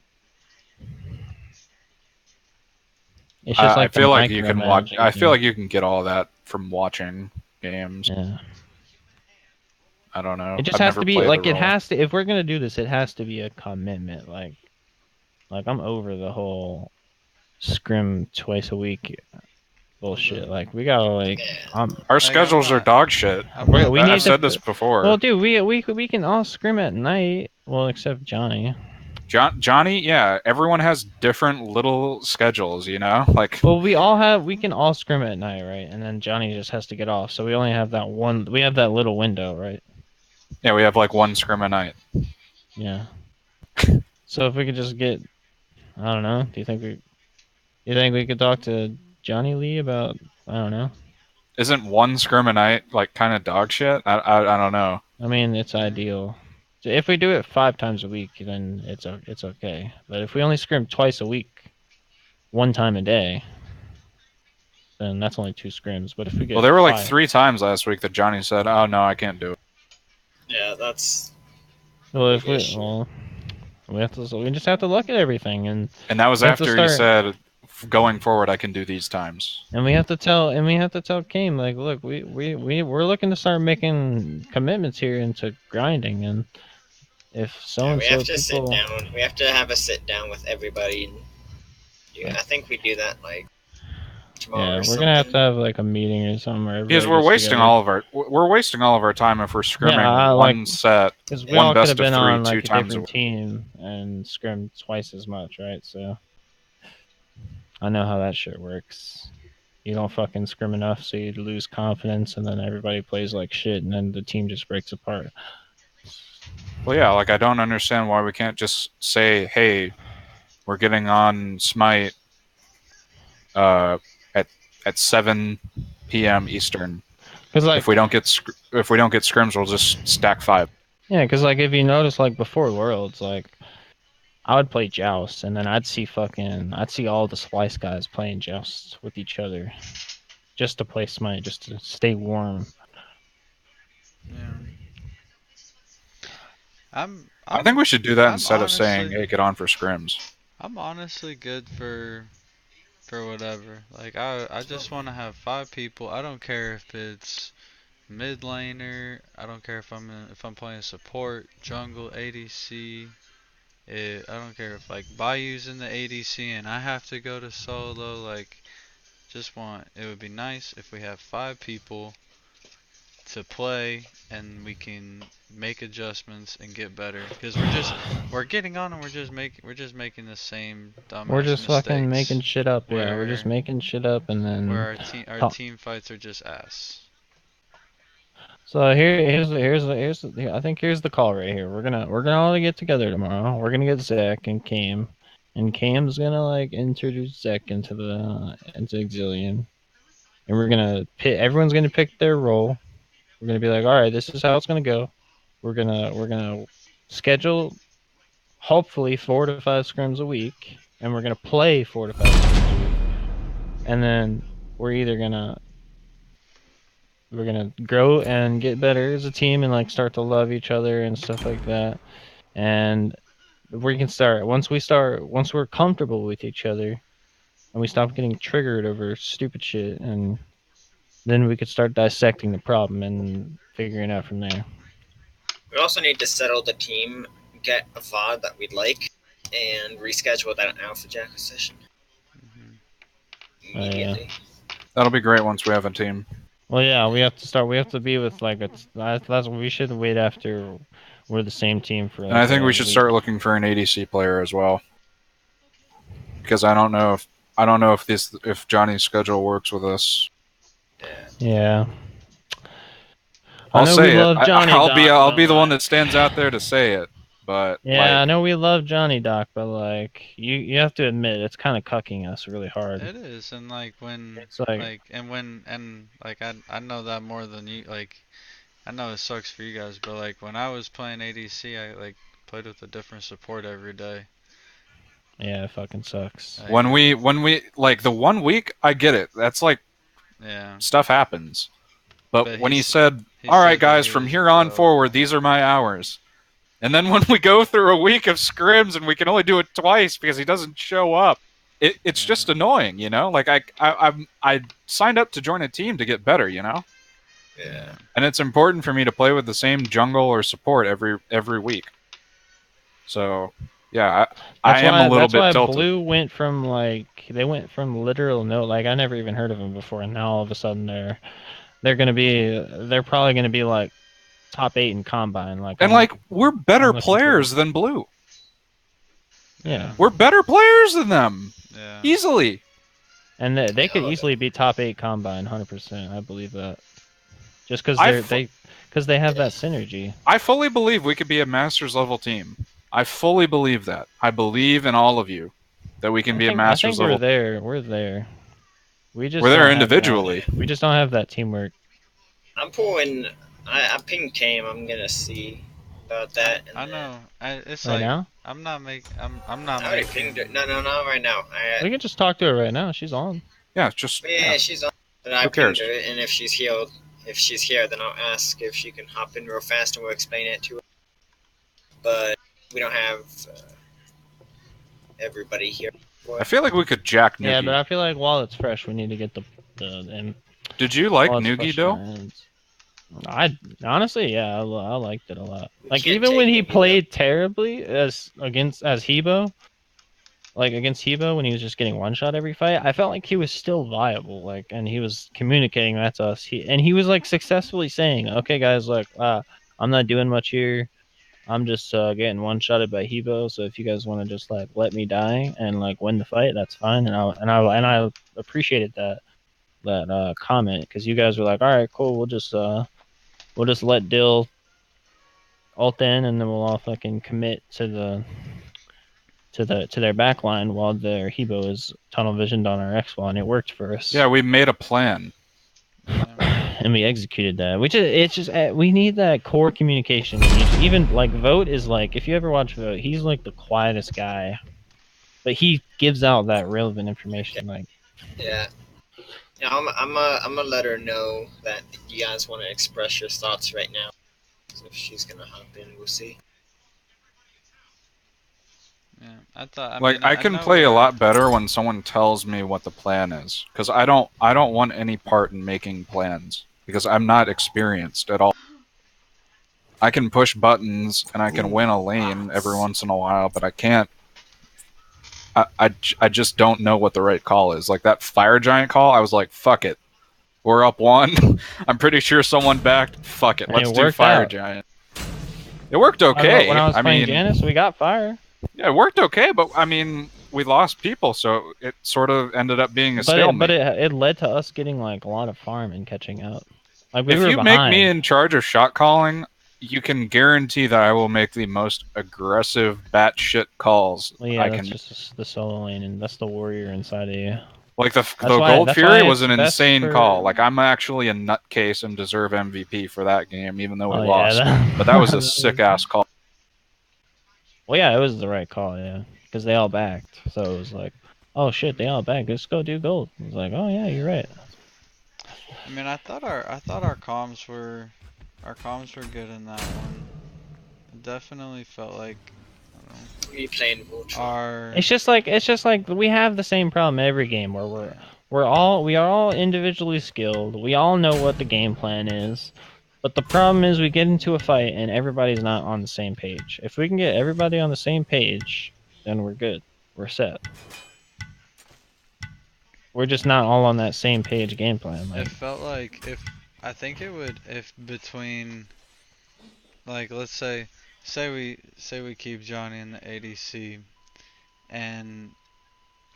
It's just I like the feel like you can watch. micromanaging I feel thing. like you can get all that from watching games. Yeah. I don't know. It just I've has never to be played like the it role. has to. If we're gonna do this, it has to be a commitment. Like I'm over the whole scrim twice a week bullshit. Like, we gotta like. Our I'm schedules are not- dog shit. I'm not- we I've need to- said this before. Well, dude, we can all scrim at night. Well, except Johnny. Johnny, yeah, everyone has different little schedules, you know? Like, Well, we can all scrim at night, right? And then Johnny just has to get off. So we only have that one. We have that little window, right? yeah, we have like one scrim a night. Yeah. So if we could just get, I don't know. Do you think we could talk to Johnny Lee about, I don't know. Isn't one scrim a night like kind of dog shit? I don't know. I mean, it's ideal. So if we do it 5 times a week, then it's okay. But if we only scrim twice a week, 1 time a day, then that's only 2 scrims. But if we get Well, there were like 5 3 times last week that Johnny said, "Oh no, I can't do it." Yeah, that's. Well, if we issue. well, we just have to look at everything, and And that was We have to after he start- said, "Going forward, I can do these times." we have to tell Kane, like, look, we're looking to start making commitments here into grinding, and if so Yeah, and we so have to sit people, down. We have to have a sit down with everybody. And I think we do that like tomorrow. yeah, or we're something. gonna have to have like a meeting or something. Where Because everybody we're gets wasting together. we're wasting all of our time if we're scrimming I one like- set. Because we One all could best have of been 3, on 2 like a times a different week. team and scrimmed twice as much, right? So I know how that shit works. you don't fucking scrim enough, so you lose confidence, and then everybody plays like shit, and then the team just breaks apart. Well, yeah, like I don't understand why we can't just say, "Hey, we're getting on Smite uh, at 7 p.m. Eastern. Cause like If we don't get scrims, we'll just stack 5." yeah, cause like if you notice, like before Worlds, like I would play Joust, and then I'd see all the Splice guys playing Joust with each other, just to play Smite, just to stay warm. Yeah. I think we should do that I'm instead of saying, honestly- "Hey, get on for scrims." I'm honestly good for whatever. Like I just want to have 5 people. I don't care if it's mid laner. I don't care if I'm playing support, jungle, ADC. I don't care if like Bayou's in the ADC and I have to go to solo. Like, it would be nice if we have 5 people to play and we can make adjustments and get better. Because we're getting on and we're just making the same dumb We're just fucking mistakes making shit up. Yeah, we're just where- making shit up, and then where our Oh. team fights are just ass. So here's I think here's the call right here. We're gonna all get together tomorrow. We're gonna get Zach and Cam, and Cam's gonna like introduce Zach into Exilian, and we're gonna pick. Everyone's gonna pick their role. We're gonna be like, all right, this is how it's gonna go. We're gonna schedule hopefully 4 to 5 scrims a week, and we're gonna play 4 to 5 scrims a week, and then we're either gonna grow and get better as a team and like start to love each other and stuff like that. And we can start once we're comfortable with each other and we stop getting triggered over stupid shit, and then we could start dissecting the problem and figuring out from there. We also need to settle the team, get a VOD that we'd like, and reschedule that Alpha Jack session immediately. That'll be great once we have a team. Well, yeah, we have to be with like that's we should wait after we're the same team for. Like, And I think we should week. start looking for an ADC player as well. Because I don't know if Johnny's schedule works with us. Yeah. I'll I know say we it. love Johnny I'll Doc, be the but, one that stands out there to say it. But Yeah, I like, know we love Johnny Doc, but like you have to admit it's kind of cucking us really hard. It is, and like when It's like I know that more than you. Like, I know it sucks for you guys, but like when I was playing ADC, I like played with a different support every day. yeah, it fucking sucks. Like, when we like the 1 week, I get it. That's like yeah, stuff happens. But But when he he's- said, he "All right, said that guys, he from was here on pro. forward, these are my hours," and then when we go through a week of scrims and we can only do it twice because he doesn't show up, it's just annoying, you know. Like I signed up to join a team to get better, you know. Yeah. And it's important for me to play with the same jungle or support every week. So, yeah, I am a little that's bit why tilted. Blue went from literal no, like I never even heard of him before, and now all of a sudden they're probably gonna be like top 8 in combine, like And like we're better looking players than Blue. yeah, We're better players than them yeah. easily. and they could Yeah. easily be top 8 combine, 100%. I believe that, just because I they have that synergy. I fully believe we could be a Masters level team. I fully believe that. I believe in all of you that we can be a Masters I think level. we're there. We just We're there don't have individually. we just don't have that teamwork. I'm pulling. I pinged Cam. I'm gonna see about that. And I then- know. It's Right like now, I'm not I making. already pinged her. No, not right now. we can just talk to her right now. She's on. Yeah, just Yeah, she's on. But I Who pinged cares? her, and if she's here, then I'll ask if she can hop in real fast, and we'll explain it to her. But we don't have everybody here. I feel like we could jack Nuki. Yeah, but I feel like while it's fresh, we need to get the Did you like while it's Nuki fresh in though? our hands. I honestly, yeah, I liked it a lot. Like can't even take when he Nuki, though. played terribly as Hebo, like against Hebo when he was just getting one shot every fight, I felt like he was still viable. Like, and he was communicating that to us. He was like successfully saying, "Okay, guys, look, I'm not doing much here. I'm just getting one shotted by Hebo. So if you guys want to just like let me die and like win the fight, that's fine." And I appreciated that. comment because you guys were like, all right, cool, we'll just let Dill ult in, and then we'll all fucking commit to their backline while their Hebo is tunnel visioned on our X-Wall, and it worked for us. Yeah, we made a plan. And we executed that. We need that core communication. Even like Vote is like, if you ever watch Vote, he's like the quietest guy, but he gives out that relevant information. Like, Yeah. Yeah, I'm gonna let her know that you guys want to express your thoughts right now. So if she's gonna hop in, we'll see. Yeah, I Like, mean, I can know play a we're- lot better when someone tells me what the plan is, because I don't want any part in making plans, because I'm not experienced at all. I can push buttons and I can win a lane every once in a while, but I can't. I just don't know what the right call is. Like that Fire Giant call, I was like, fuck it. We're up 1. I'm pretty sure someone backed. Fuck it, And let's it do worked Fire out. Giant. It worked okay. When I was playing mean, Janus, we got fire. yeah, it worked okay, but I mean, we lost people, so it sort of ended up being a stalemate. But it led to us getting like a lot of farm and catching up. Like we If were you behind. make me in charge of shot calling, you can guarantee that I will make the most aggressive batshit calls Well, yeah, I that's can. just the solo lane, and that's the warrior inside of you. Like the why- Gold that's Fury why was it's an best insane for- call. Like I'm actually a nutcase and deserve MVP for that game, even though we Oh, yeah, lost. But that was a sick ass call. Well, yeah, it was the right call, yeah, because they all backed. So it was like, oh shit, they all backed. Let's go do gold. It was like, oh yeah, you're right. I mean, I thought our comms were good in that one. It definitely felt like, I don't know, We playing Voltron. our It's just like we have the same problem every game where we are all individually skilled. We all know what the game plan is. But the problem is we get into a fight and everybody's not on the same page. If we can get everybody on the same page, then we're good. We're set. We're just not all on that same page game plan. Like, It felt like if between, like, let's say we keep Johnny in the ADC, and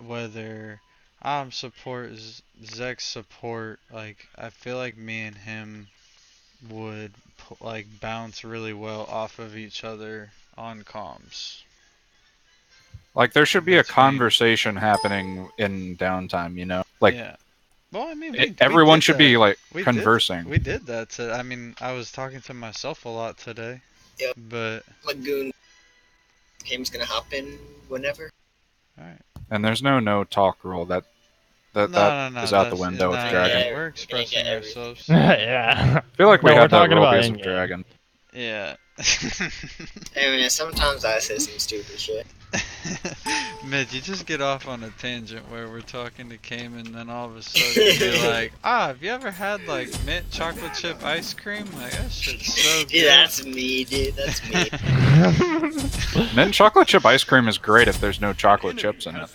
whether support Zek's support, like I feel like me and him would like bounce really well off of each other on comms. Like there should be a Between- conversation happening in downtime, you know? Like yeah. Well, I mean, everyone did should that. be like We did- conversing. We did that. I mean, I was talking to myself a lot today. Yep. But Lagoon. Game's gonna hop in whenever. alright. And there's no talk rule that No, is out the that's- window with no, Dragon. yeah, Yeah, we're we're expressing gonna get everything. ourselves. yeah. I feel like we No, we're had that talking rule about because of in-game. Dragon. Yeah. Hey man, sometimes I say some stupid shit. Mid, you just get off on a tangent where we're talking to Cam and then all of a sudden you're like, have you ever had like mint chocolate chip ice cream? Like that shit's so good. Yeah, that's me, dude. That's me. Mint chocolate chip ice cream is great if there's no chocolate chips in it.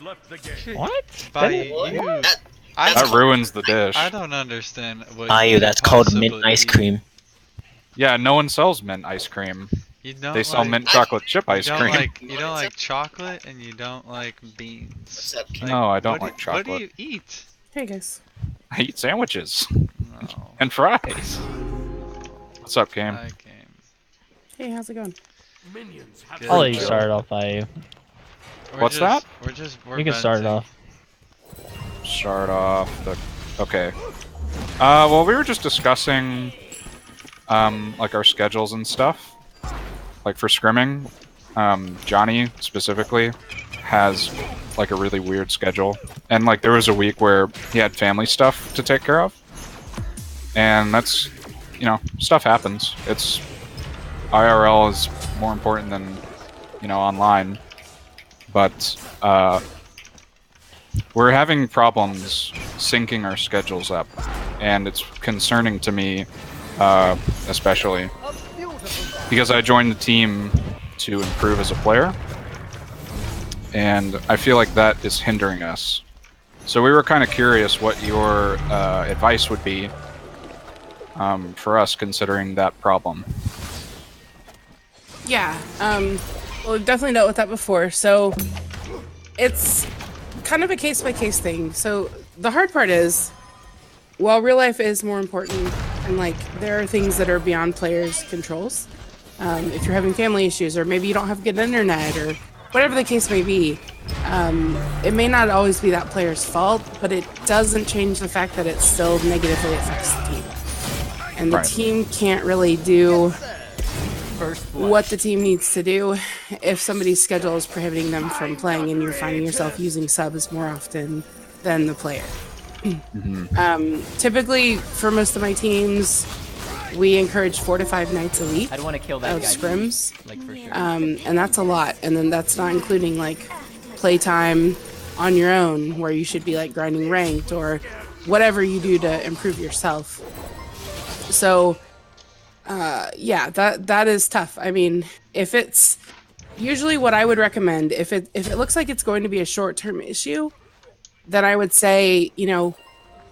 What? By That- you, That- I, That ruins the dish. I don't understand what Ayu, you that's could called possibly mint ice eat. cream. Yeah, no one sells mint ice cream. You don't They sell like, mint chocolate chip ice you don't cream. like you don't like chocolate and you don't like beans. What's up, Like, No, I don't what like What chocolate. do you eat? Hey guys. I eat sandwiches No. and fries. What's up, Cam? I came. Hey, how's it going? Good. I'll let you start it off by you. What's that? We're You can start it venting. off. Start off the. Okay. Well, we were just discussing, like our schedules and stuff. Like for scrimming, Johnny specifically has like a really weird schedule, and like there was a week where he had family stuff to take care of, and that's, you know, stuff happens. It's IRL is more important than, you know, online, but we're having problems syncing our schedules up, and it's concerning to me, especially because I joined the team to improve as a player, and I feel like that is hindering us. So we were kind of curious what your advice would be for us considering that problem. Yeah, well, we've definitely dealt with that before. So it's kind of a case-by-case thing. So the hard part is while real life is more important, and like there are things that are beyond players' controls. If you're having family issues, or maybe you don't have good internet, or whatever the case may be, it may not always be that player's fault, but it doesn't change the fact that it still negatively affects the team. And the team can't really do what the team needs to do if somebody's schedule is prohibiting them from playing and you're finding yourself using subs more often than the player. Typically, for most of my teams, we encourage 4 to 5 nights a week I'd want to kill that of guy. scrims, Like for sure. and that's a lot. And then that's not including like playtime on your own, where you should be like grinding ranked or whatever you do to improve yourself. So, yeah, that is tough. I mean, if it's usually what I would recommend, if it looks like it's going to be a short-term issue, then I would say, you know,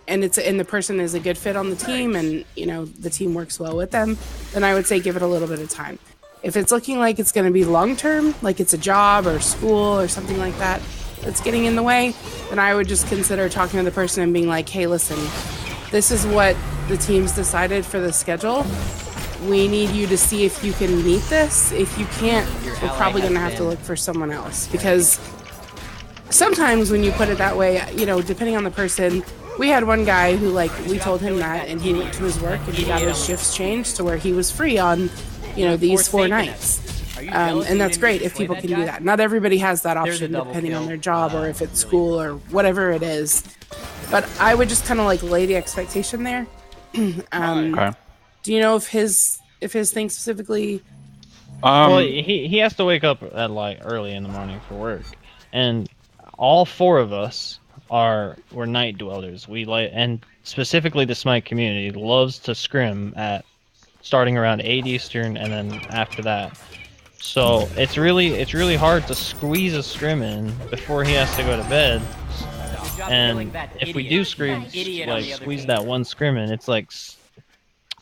and the person is a good fit on the team, and you know the team works well with them, then I would say give it a little bit of time. If it's looking like it's going to be long-term, like it's a job or school or something like that that's getting in the way, then I would just consider talking to the person and being like, hey, listen, this is what the team's decided for the schedule. We need you to see if you can meet this. If you can't, we're probably going to have to look for someone else. Because sometimes when you put it that way, you know, depending on the person, we had one guy who, like, we told him that, and he went to his work, and he got his shifts changed to where he was free on, you know, these 4 nights. And that's great if people can do that. Not everybody has that option depending on their job or if it's school or whatever it is. But I would just kind of like lay the expectation there. Okay. Do you know if his thing specifically? Well, he has to wake up at like early in the morning for work, and all 4 of us we're night dwellers. We like, and specifically the Smite community loves to scrim at starting around 8 Eastern, and then after that. So it's really hard to squeeze a scrim in before he has to go to bed. And if we do squeeze that one scrim in, it's like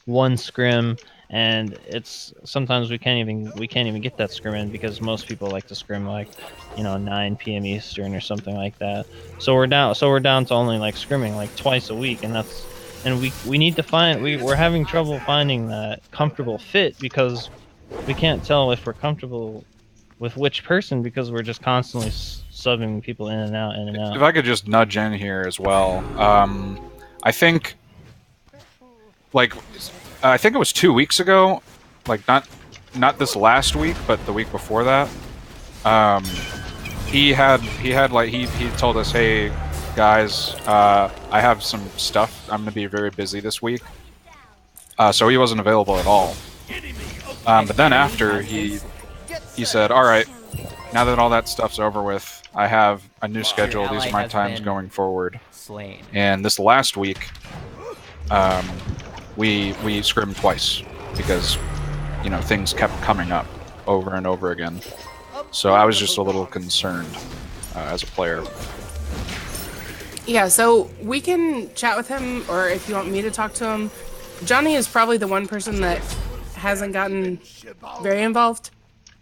one scrim, and it's sometimes we can't even get that scrim in because most people like to scrim like, you know, 9 p.m. Eastern or something like that. So we're down to only like scrimming like twice a week, and we need to find we're having trouble finding that comfortable fit because we can't tell if we're comfortable with which person because we're just constantly subbing people in and out. If I could just nudge in here as well, I think it was 2 weeks ago, like not this last week, but the week before that. He told us, hey guys, I have some stuff. I'm gonna be very busy this week. So he wasn't available at all. But then after he said, all right, now that all that stuff's over with, I have a new schedule. These are my times going forward. And this last week, we scrimmed twice because, you know, things kept coming up over and over again. So I was just a little concerned as a player. Yeah, so we can chat with him, or if you want me to talk to him. Johnny is probably the one person that hasn't gotten very involved.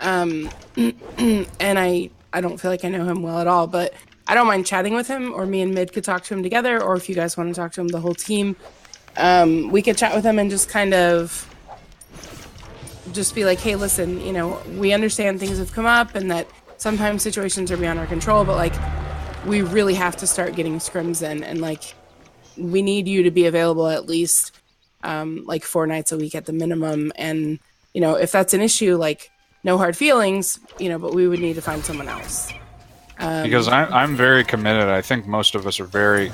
And I don't feel like I know him well at all, but I don't mind chatting with him, or me and Mid could talk to him together, or if you guys want to talk to him, the whole team, we could chat with him and just kind of just be like, hey, listen, you know, we understand things have come up and that sometimes situations are beyond our control, but like, we really have to start getting scrims in, and like, we need you to be available at least like 4 nights a week at the minimum. And, you know, if that's an issue, like, no hard feelings, you know, but we would need to find someone else. Because I'm very committed. I think most of us are very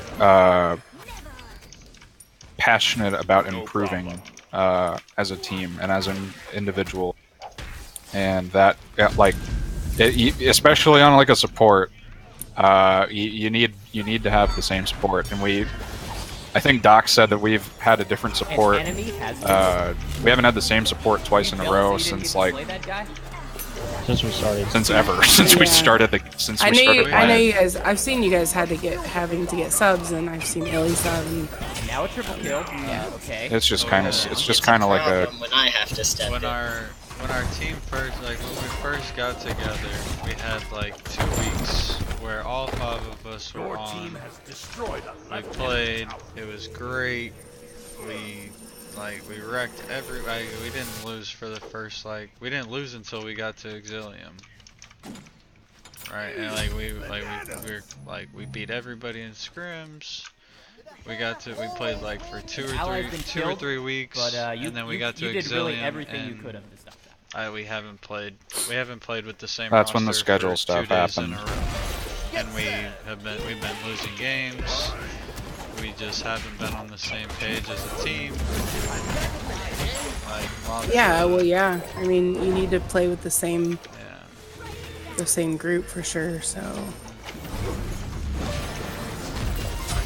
passionate about improving as a team and as an individual. And that, like, especially on like a support, you need to have the same support. And I think Doc said that we've had a different support. We haven't had the same support twice in a row since like since we started. Since ever. Since we started I know you guys. I've seen you guys having to get subs, and I've seen Illy sub. And now a triple kill. Yeah. Okay. It's just kind of like a. When I have to step in. When our team first, like when we first got together, we had like 2 weeks where all 5 of us were on. We played. It was great. We wrecked we didn't lose for the first we didn't lose until we got to Exilium. Right, and we beat everybody in scrims. We played for two or three weeks, but, and then we got to you did Exilium. really everything and you could have to stop that. we haven't played with the same. That's when the roster schedule for stuff 2 days in happened. a row. And we've been losing games. We just haven't been on the same page as a team. Yeah, well, yeah. I mean, you need to play with the same group for sure. So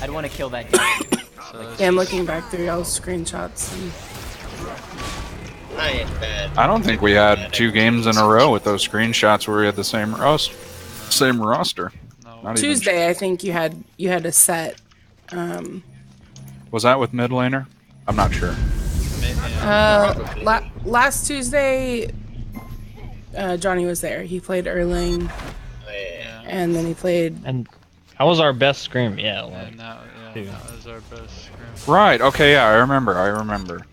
I'd want to kill that guy. yeah, I'm looking back through y'all's screenshots. And... I ain't bad. I don't think we had 2 games in a row with those screenshots where we had the same roster. Not even- Tuesday, I think you had a set. Was that with mid laner? I'm not sure. Last Tuesday, Johnny was there. He played Erling, and then he played. And that was our best scrim, yeah. That was our best scrim. Right. Okay. Yeah, I remember.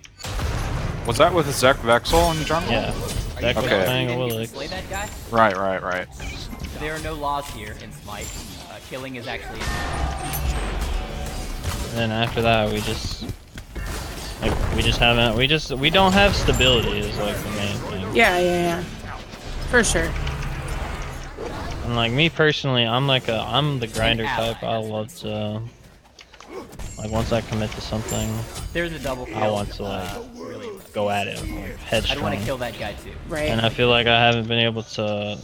Was that with Zek Vexel in the jungle? Yeah. Zek was playing Willix. Slay that guy? Right. There are no laws here in Smite. Killing is actually. And then after that, we don't have stability is like the main thing. Yeah. For sure. And me personally, I'm the grinder type. I love to once I commit to something, There's a double kill. I want to really go at it headstrong. I'd want to kill that guy too. Right. And I feel like I haven't been able to.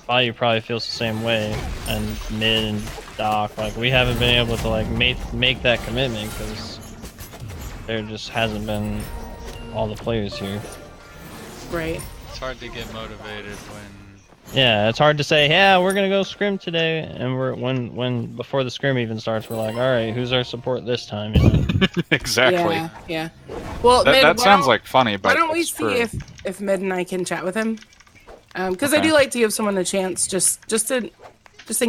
Bayou probably feels the same way, and Mid and Doc, we haven't been able to make that commitment because there just hasn't been all the players here. Right. It's hard to get motivated when. Yeah, it's hard to say, yeah, we're gonna go scrim today, and when before the scrim even starts, we're like, all right, who's our support this time? You know? Exactly. Yeah. Well, that sounds funny, but why don't we it's see true. if Mid and I can chat with him? Because I do like to give someone a chance, just in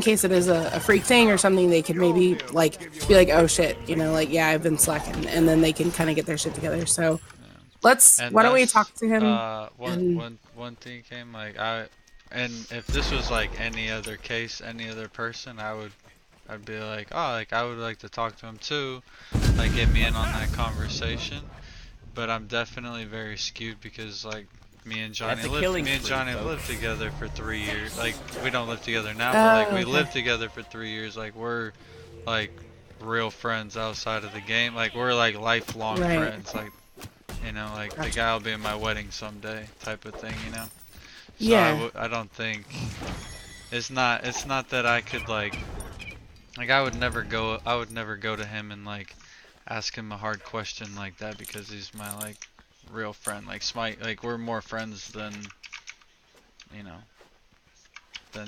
case it is a freak thing or something, they can maybe be like, oh shit, yeah, I've been slacking, and then they can kind of get their shit together. So why don't we talk to him? One thing came and if this was any other case, any other person, I'd be like, oh, I would like to talk to him too, get me in on that conversation. But I'm definitely very skewed because me and Johnny lived together for 3 years. We don't live together now, but we lived together for 3 years. We're real friends outside of the game. We're lifelong friends. Gotcha. The guy will be in my wedding someday, type of thing, So yeah. I don't think it's not that I could I would never go to him and ask him a hard question like that because he's my real friend. Smite, we're more friends than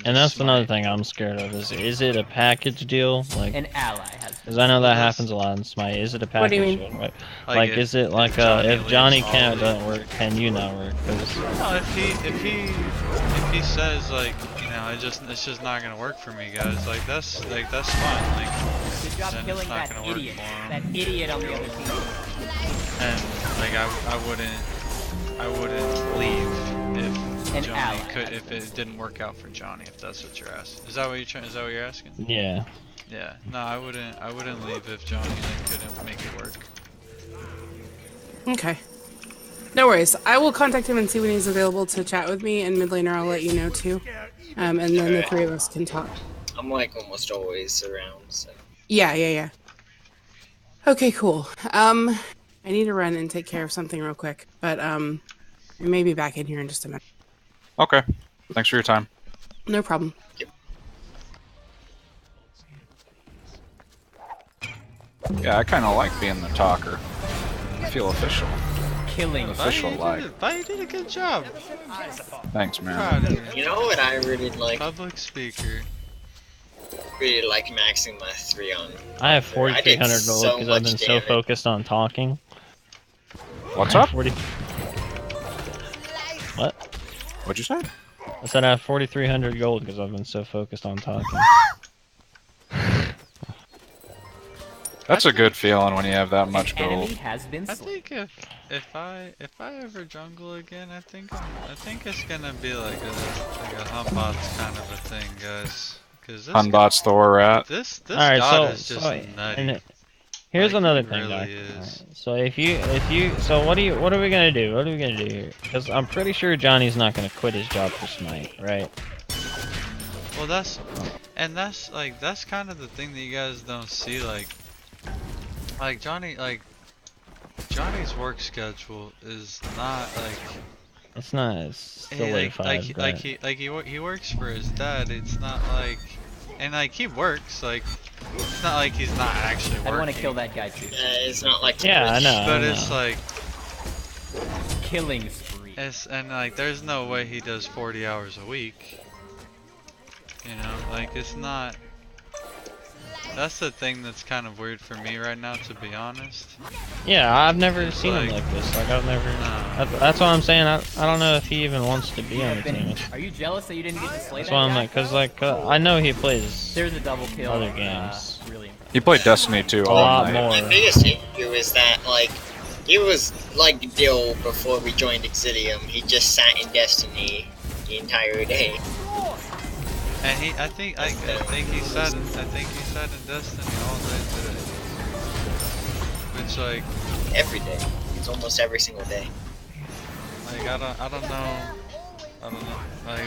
And that's another thing I'm scared of is it a package deal? An ally has. Because I know that happens a lot in Smite. Is it a package What do you mean? deal? Right? Is it if Johnny can't doesn't work, can you not work? No, if he says it's just not gonna work for me, guys. That's fine. Good job then killing it's not that gonna work idiot. for him. That idiot on the other team. And I wouldn't leave if it didn't work out for Johnny. If that's what you're asking, is that what you're asking? Yeah. Yeah. No, I wouldn't leave if Johnny couldn't make it work. Okay. No worries. I will contact him and see when he's available to chat with me, and mid laner I'll let you know too. And then the 3 of us can talk. I'm almost always around, so. Yeah. Okay, cool. I need to run and take care of something real quick, but I may be back in here in just a minute. Okay. Thanks for your time. No problem. Yeah, I kind of like being the talker. I feel official. Killing. Official You did a good job. Thanks, man. Proud of you. You know what I really like? Public speaker. Really like maxing my 3 on. I have 4,300 gold so because I've been much so damage. focused on talking. What's up? 40. What? What'd you say? I said I have 4,300 gold because I've been so focused on talking. That's a good feeling when you have that much An enemy gold. has been I slain. think if I ever jungle again, I think it's gonna be like a Humbots kind of a thing, guys. Cause this Hunbot's the where we're at. this Alright, god is so just nutty. and here's Like, another he thing, really Doc. is. Alright, so if you so what are we gonna do? What are we gonna do here? Because I'm pretty sure Johnny's not gonna quit his job for Smite, right? Well, that's kind of the thing that you guys don't see, like Johnny's work schedule is not like It's not as solidified. he works for his dad. It's not like, and like he works, like it's not like he's not actually working. I want to kill that guy too. It's not like Yeah, I know. But it's like Killing spree. and like there's no way he does 40 hours a week. You know, like it's not. That's the thing that's kind of weird for me right now, to be honest. Yeah, I've never seen him like this. Like I've never. That's what I'm saying. I don't know if he even wants to be on the team. Are you jealous that you didn't get to slay That's that why I'm guy? like, cause like I know he plays There's a double kill. other games. Really. He played Destiny 2 A all lot night. more. My biggest issue is that, like, he was like Dill before we joined Exidium. He just sat in Destiny the entire day. And I think he sat in Destiny all day today. Which like Every day. It's almost every single day. like I don't know. Like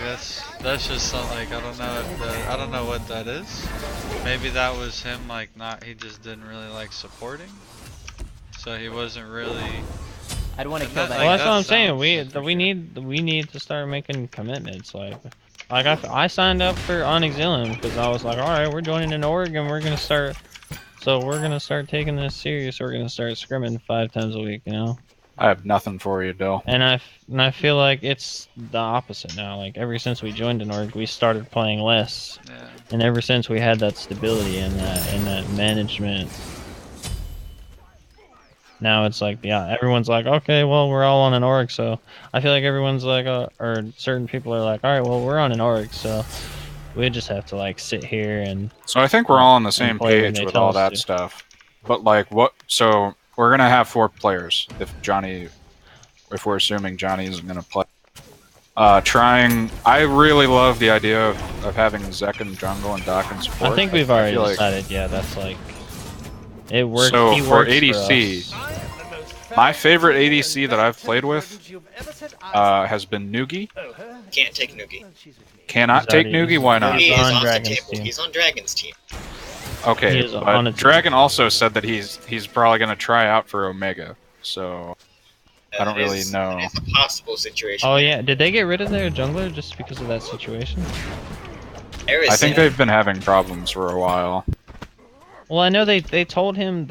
that's just something, like I don't know what that is. Maybe that was him, like he just didn't really like supporting. So he wasn't really. I'd want to And kill that- that. Well, like, that's what I'm saying. sounds We need to start making commitments. Like I signed up for Onyxilium because I was like, all right, we're joining an org and we're gonna start. So we're gonna start taking this serious. We're gonna start scrimming 5 times a week, you know. I have nothing for you, Dill. And I feel like it's the opposite now. Like ever since we joined an org, we started playing less, Yeah. and ever since we had that stability and that management. Now it's like, yeah, everyone's like, okay, well, we're all on an org, so I feel like everyone's like, or certain people are like, all right, well, we're on an org, so we just have to like sit here and. So I think we're all on the same play when page they with tell all us that to. stuff. But like, what? So we're gonna have 4 players if we're assuming Johnny isn't gonna play. I really love the idea of having Zek in jungle and Doc in support. I think we've already feel like- decided. Yeah, that's like. It works. So he for works ADC, for us. my favorite ADC that I've played with has been Nugi. Can't take Nugi. Cannot He's take already- Nugi. Why not? He is on off the Dragon's table. team. He's on Dragon's team. Okay, He is on but its- Dragon also said that he's probably gonna try out for Omega. So I don't That really is- know. that is a possible situation. Oh yeah, did they get rid of their jungler just because of that situation? There is I think they've been having problems for a while. Well, I know they told him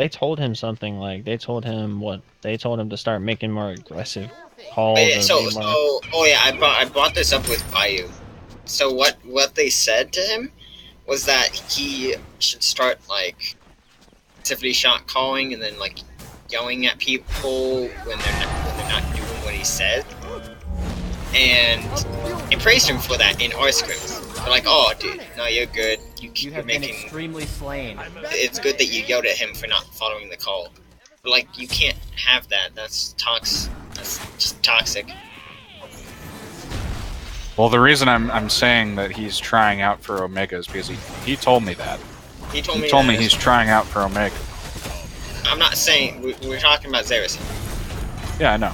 something like they told him to start making more aggressive calls. Oh, yeah, or be more- I brought this up with Bayou. So what they said to him was that he should start like actively shot calling and then like yelling at people when they're not doing what he said. And they praised him for that in our scripts. They're like, "Oh, dude, no, you're good. You You're have been making. extremely slain. It's good that you yelled at him for not following the call. But like, you can't have that. That's That's just toxic." Well, the reason I'm saying that he's trying out for Omega is because he told me that. He told me. He told that me he's trying out for Omega. I'm not saying we're talking about Xerasin. Yeah, I know.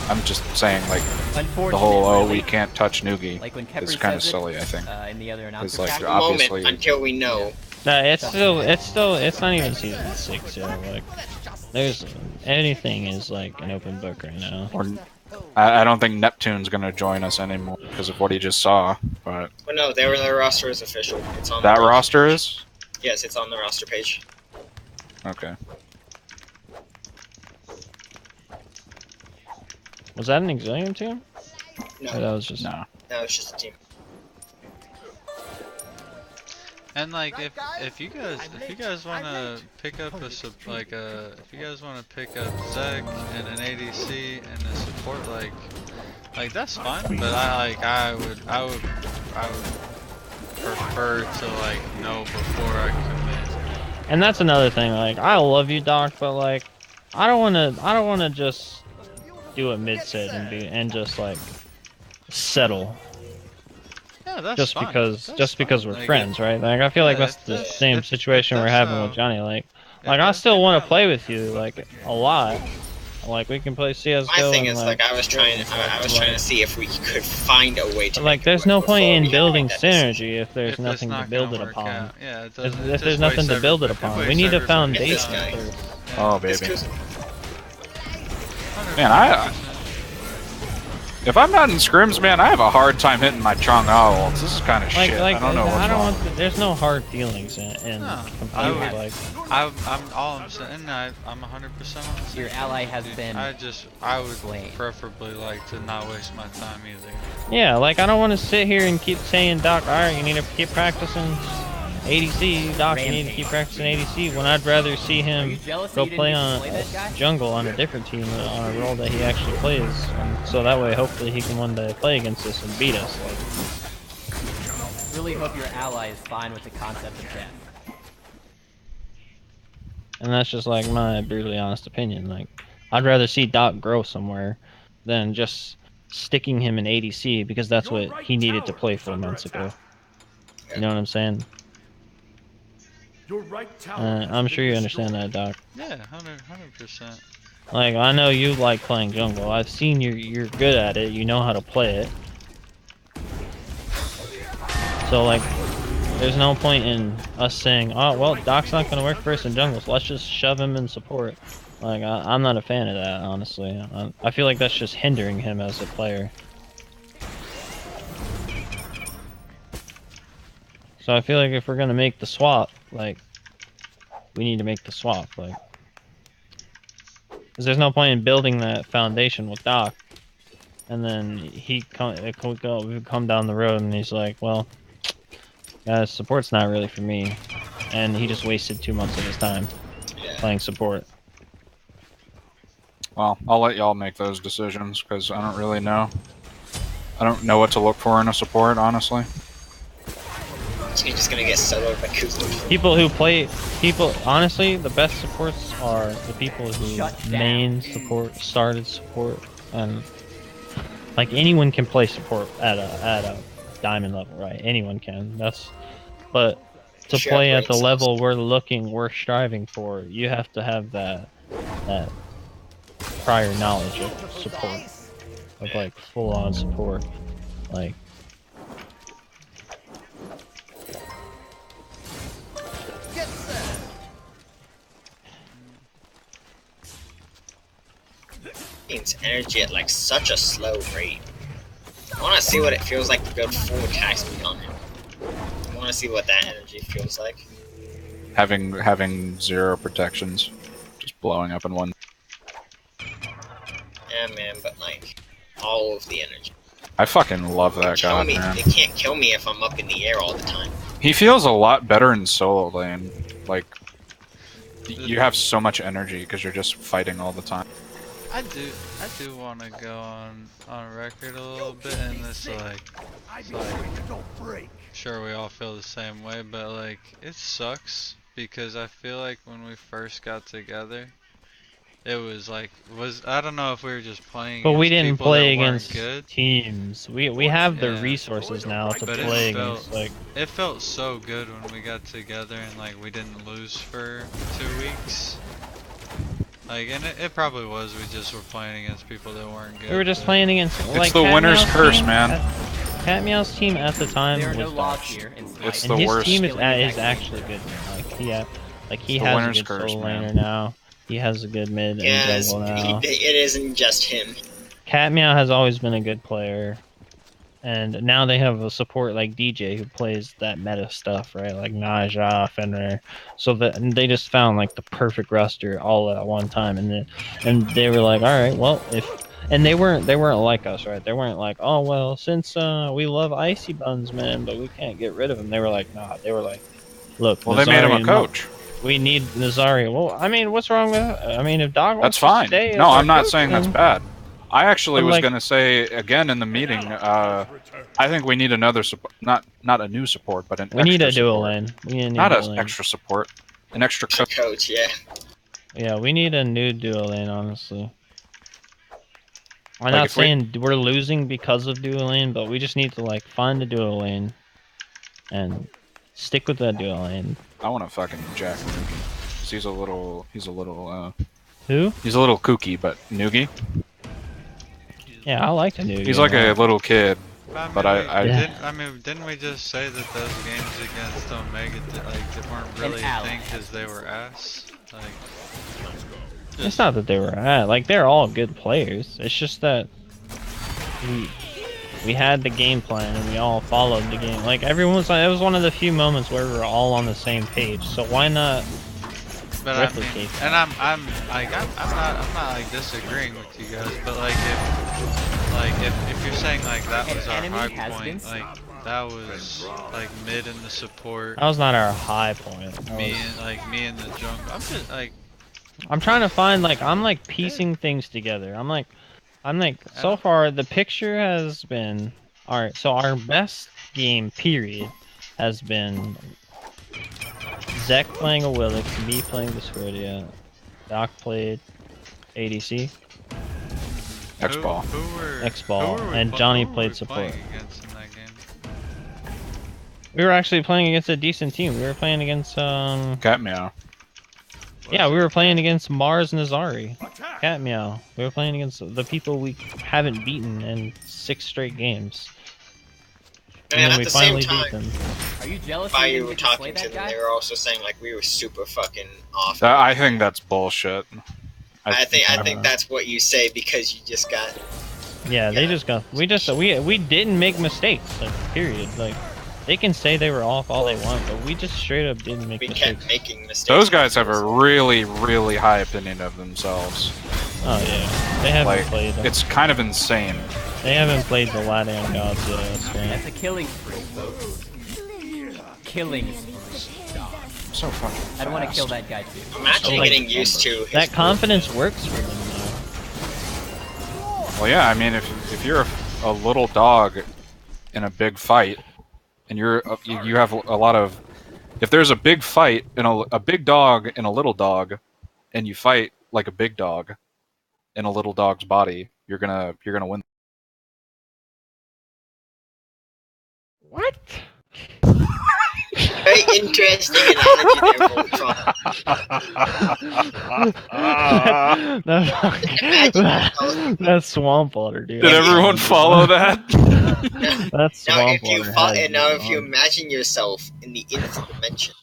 I'm just saying, like, Unfortunate, the whole really. we can't touch Nugi Like when is Kepri kind of says it, silly. I think. In the other It's announcer like chat. At the moment, obviously. until we know. Nah, it's not even season 6 yet. Like, there's anything is like an open book right now. Or, I don't think Neptune's gonna join us anymore because of what he just saw. But But no, their roster is official. It's on that the page. roster is Yes, it's on the roster page. okay. Was that an Exilium team? No, Or that was just No. no, it's just a team. And like if you guys want to pick up if you guys want to pick up Zek and an ADC and a support, like Like that's fine, but I would prefer to like know before I commit. And that's another thing. Like, I love you, Doc, but like, I don't wanna just do a mid sit and just like settle. Yeah, that's Just fine. because we're Like, friends, right? Like, I feel like yeah, that's the same if situation we're that's having how- with Johnny. Like if I that's- still want to play with you, like, a lot. Like, we can play CS:GO. My thing and, is like I was trying to see if we could find a way to. Like, make it there's work no before point we in made building that decision. synergy if there's If it's nothing to not build gonna it work upon. out. Yeah, it If doesn't. it there's just nothing wastes to build it every- upon, wastes we need a everybody's foundation time. guy. first. Oh, It's baby. 'cause- Man, if I'm not in scrims, man, I have a hard time hitting my Chong ults. This is kind of shit. I don't know what's I don't wrong. want. There's no hard feelings in No, competitive. I would- Like, I'm all I'm saying. I'm 100% on the same Your page, ally has dude. been I would slain. preferably like to not waste my time either. yeah, like I don't want to sit here and keep saying, Doc, all right, you need to keep practicing ADC. Doc, you need to keep practicing ADC. When I'd rather see Are him you jealous that go you didn't play get to on play that guy? jungle on a different team on a role that he actually plays, and so that way hopefully he can one day play against us and beat us. Like, Really hope your ally is fine with the concept of death. and that's just like my brutally honest opinion. Like, I'd rather see Doc grow somewhere than just sticking him in ADC because that's what he needed to play 4 months ago. You know what I'm saying? Your right tower has I'm been sure you destroyed. understand that, Doc. Yeah, 100%. Like, I know you like playing jungle. I've seen you're good at it. You know how to play it. So, like, there's no point in us saying, oh, well, Doc's not going to work for us in jungle, so let's just shove him in support. Like, I'm not a fan of that, honestly. I feel like that's just hindering him as a player. So I feel like if we're going to make the swap, like, we need to make the swap, like. Because there's no point in building that foundation with Doc, and then we come down the road and he's like, well, guys, support's not really for me. And he just wasted 2 months of his time playing support. Well, I'll let y'all make those decisions because I don't really know. I don't know what to look for in a support, honestly. So you're just gonna get soloed by Kuzma. People, honestly, the best supports are the people who main support, started support, and like anyone can play support at a diamond level, right? Anyone can. But to Sure, play at the brain level we're striving for, you have to have that prior knowledge of support, of like full on support, like. Gains energy at like such a slow rate. I want to see what it feels like to build full attack speed on him. I want to see what that energy feels like. Having 0 protections, just blowing up in one. Yeah, man, but like all of the energy. I fucking love that Kill god, me. man. They can't kill me if I'm up in the air all the time. He feels a lot better in solo lane. Like, you have so much energy because you're just fighting all the time. I do want to go on record a little bit in this, like, sure we all feel the same way, but like, it sucks because I feel like when we first got together, it was like, I don't know if we were just playing But we against didn't people play that weren't against good. teams. We have the Yeah. resources now to But play it felt, against, like. it felt so good when we got together and like we didn't lose for 2 weeks. Like, and it probably was, we just were playing against people that weren't good. We were just but- playing against. It's like, the Cat winner's Meow's curse, team man. Cat Meow's team at the time There are was no laws dog shit. here in Smite. It's And the his worst. team is, Killing is is actually good. Like he has the a winner's good curse, solo man. laner now. He has a good mid Yes, and jungle now. it isn't just him. Cat Meow has always been a good player, and now they have a support like DJ who plays that meta stuff, right? Like Naja, Fenrir. So and they just found like the perfect roster all at one time, and they were like, all right, well, and they weren't like us, right? They weren't like, oh well, since we love Icy Buns, man, but we can't get rid of him. They were like, nah. They were like, look, Well, they made him a Nazari- coach. We need Nazaria. Well, I mean, what's wrong with? I mean, if Dog wants That's to fine. stay as No, our I'm not coach, saying that's then- bad. I actually But, was like- gonna say again in the meeting. I think we need another support, not a new support, but an We need a extra dual support. lane. We need a new Not dual an lane. extra support, an extra cook. Coach, yeah. Yeah, we need a new dual lane, honestly. I'm Like, not if we- saying we're losing because of dual lane, but we just need to like find a dual lane and stick with that dual lane. I want to fucking jack Noogie. 'Cause he's a little Who? he's a little kooky, but Noogie. Yeah, I like the new. He's like a little kid. But Yeah. Didn't we just say that those games against Omega they weren't really a thing because they were ass? Like, It's not that they were like they're all good players. It's just that we had the game plan and we all followed the game. Like everyone's like, it was one of the few moments where we were all on the same page. So why not but replicate? and I'm not like disagreeing with you guys, but like if you're saying like that was our high point, like that was like mid in the support. That was not our high point. That Me was- and me in the jungle. I'm just like. I'm trying to find like I'm like piecing things together. I'm like so far the picture has been alright, so our best game period has been Zek playing a Willick, me playing Discordia, Doc played ADC, X-Ball. X-Ball, and Johnny played support. Against in that game? We were actually playing against a decent team. We were playing against Cat Meow. yeah, we were playing against Mars and Azari. Cat Meow. We were playing against the people we haven't beaten in 6 straight games. And And then at we the same finally time, beat them. Are you jealous? while you you didn't were get to slay talking that to them, guy? they were also saying like we were super fucking off. I think that's bullshit. I think that's what you say because you just got. Yeah, they just got. We didn't make mistakes. Like period. Like they can say they were off all they want, but we just straight up didn't make We mistakes. kept making mistakes. Those guys have a really, really high opinion of themselves. Oh yeah, they haven't Like, played. it's kind of insane. They haven't played the Latian gods yet. That's right. That's a killing spree, folks. Killing spree. So fucking I don't want to fast. kill that guy too. I'm actually Like, getting used to his That confidence works for them now. Well, yeah, I mean, if you're a little dog in a big fight, and you have a lot of, if there's a big fight and a big dog and a little dog, and you fight like a big dog in a little dog's body, you're gonna win. What? very interesting analogy there, Voltron. That's swamp water, dude. Did everyone follow that? That's Now, swamp if you water. if you imagine yourself in the infinite dimension,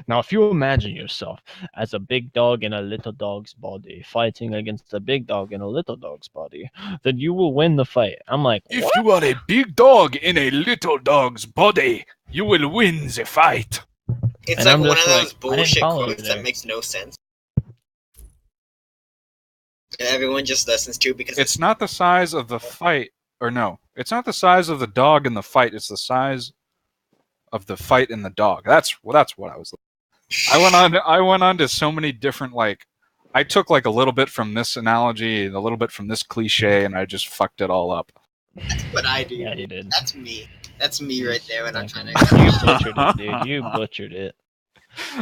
Now, if you imagine yourself as a big dog in a little dog's body fighting against a big dog in a little dog's body, then you will win the fight. I'm like, If what? you are a big dog in a little dog's body, you will win the fight. it's And like I'm one of just those like, I didn't bullshit follow you quotes that there. makes no sense. And everyone just listens to because It's not the size of the fight, or no, it's not the size of the dog in the fight. It's the size of the fight in the dog. That's what I was. I went on to so many different I took a little bit from this analogy and a little bit from this cliche, and I just fucked it all up. what I do. Yeah, you did. That's me. That's me right there when I'm trying to. You butchered it, dude. You butchered it.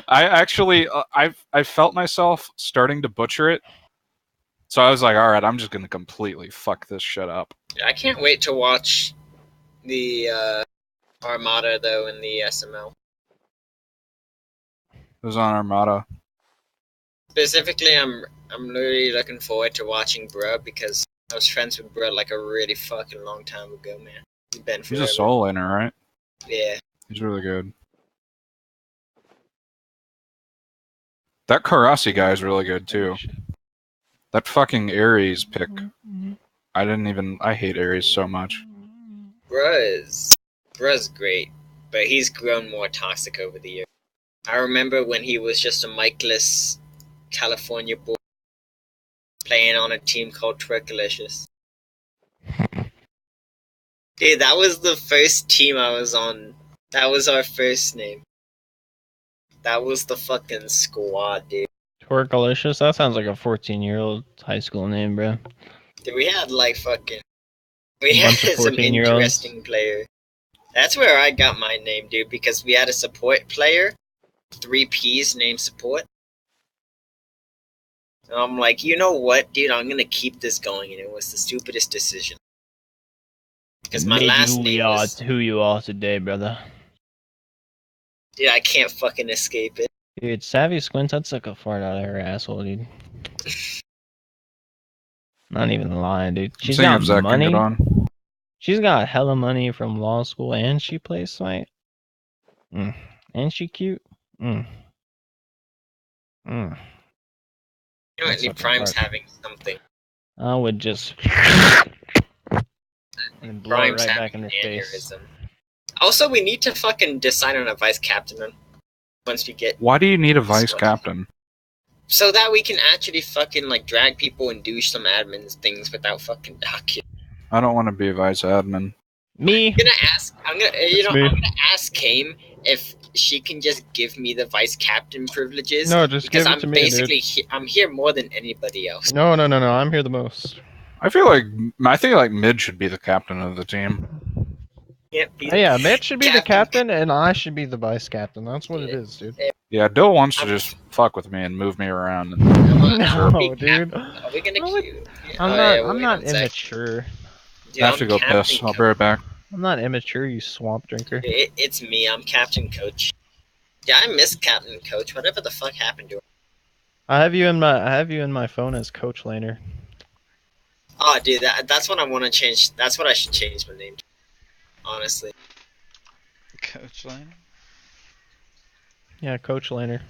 I actually, I felt myself starting to butcher it, so I was like, all right, I'm just gonna completely fuck this shit up. I can't wait to watch the Armada though in the SML. It was on Armada. Specifically, I'm really looking forward to watching Bruh because I was friends with Bruh like a really fucking long time ago, man. He's been He's forever. a soul laner, right? Yeah. He's really good. That Karasi guy is really good too. That fucking Ares pick. I hate Ares so much. Bruh's great, but he's grown more toxic over the years. I remember when he was just a mic-less California boy playing on a team called Twerkalicious. Dude, that was the first team I was on. That was our first name. That was the fucking squad, dude. Twerkalicious? That sounds like a 14-year-old high school name, bro. Dude, we had like fucking. We A had bunch of some 14-year-olds. interesting player. That's where I got my name, dude, because we had a support player, 3Ps named support. And I'm like, you know what, dude? I'm gonna keep this going, and it was the stupidest decision. Because my last name was, who you are today, brother. dude, I can't fucking escape it. Dude, Savvy Squints, I'd suck a fart out of her asshole, dude. Not even lying, dude. She's Seeing got if Zach can money. get on. She's got hella money from law school, and she plays Smite. And she cute. You know, That's Andy fucking Prime's hard. having something. I would just and blow it Prime's right having back in her an face. aneurysm. Also, we need to fucking decide on a vice captain once we get. Why do you need a vice Squad. captain? So that we can actually fucking like drag people and do some admin things without fucking documents. I don't want to be a vice admin. Me? I'm gonna ask. I'm gonna. That's I'm me. gonna ask Kame if she can just give me the vice captain privileges. No, just because give it I'm to me, dude. basically I'm here more than anybody else. No. I'm here the most. I think like mid should be the captain of the team. Can't be Yeah, Mitch should be the Captain. captain, and I should be the vice captain. That's what it is, dude. Yeah, Dill wants to just fuck with me and move me around. And No, Be dude. Are we gonna No, queue? I'm Oh, not. yeah, I'm wait not one sec. immature. Dude, I have to I'm go Captain piss. I'll be Coach. right back. I'm not immature, you swamp drinker. It's me. I'm Captain Coach. Yeah, I miss Captain Coach. Whatever the fuck happened to her? I have you in my phone as Coach Laner. Oh, dude, that's what I want to change. That's what I should change my name to. Honestly. Coach Lane. Yeah, Coach Laner.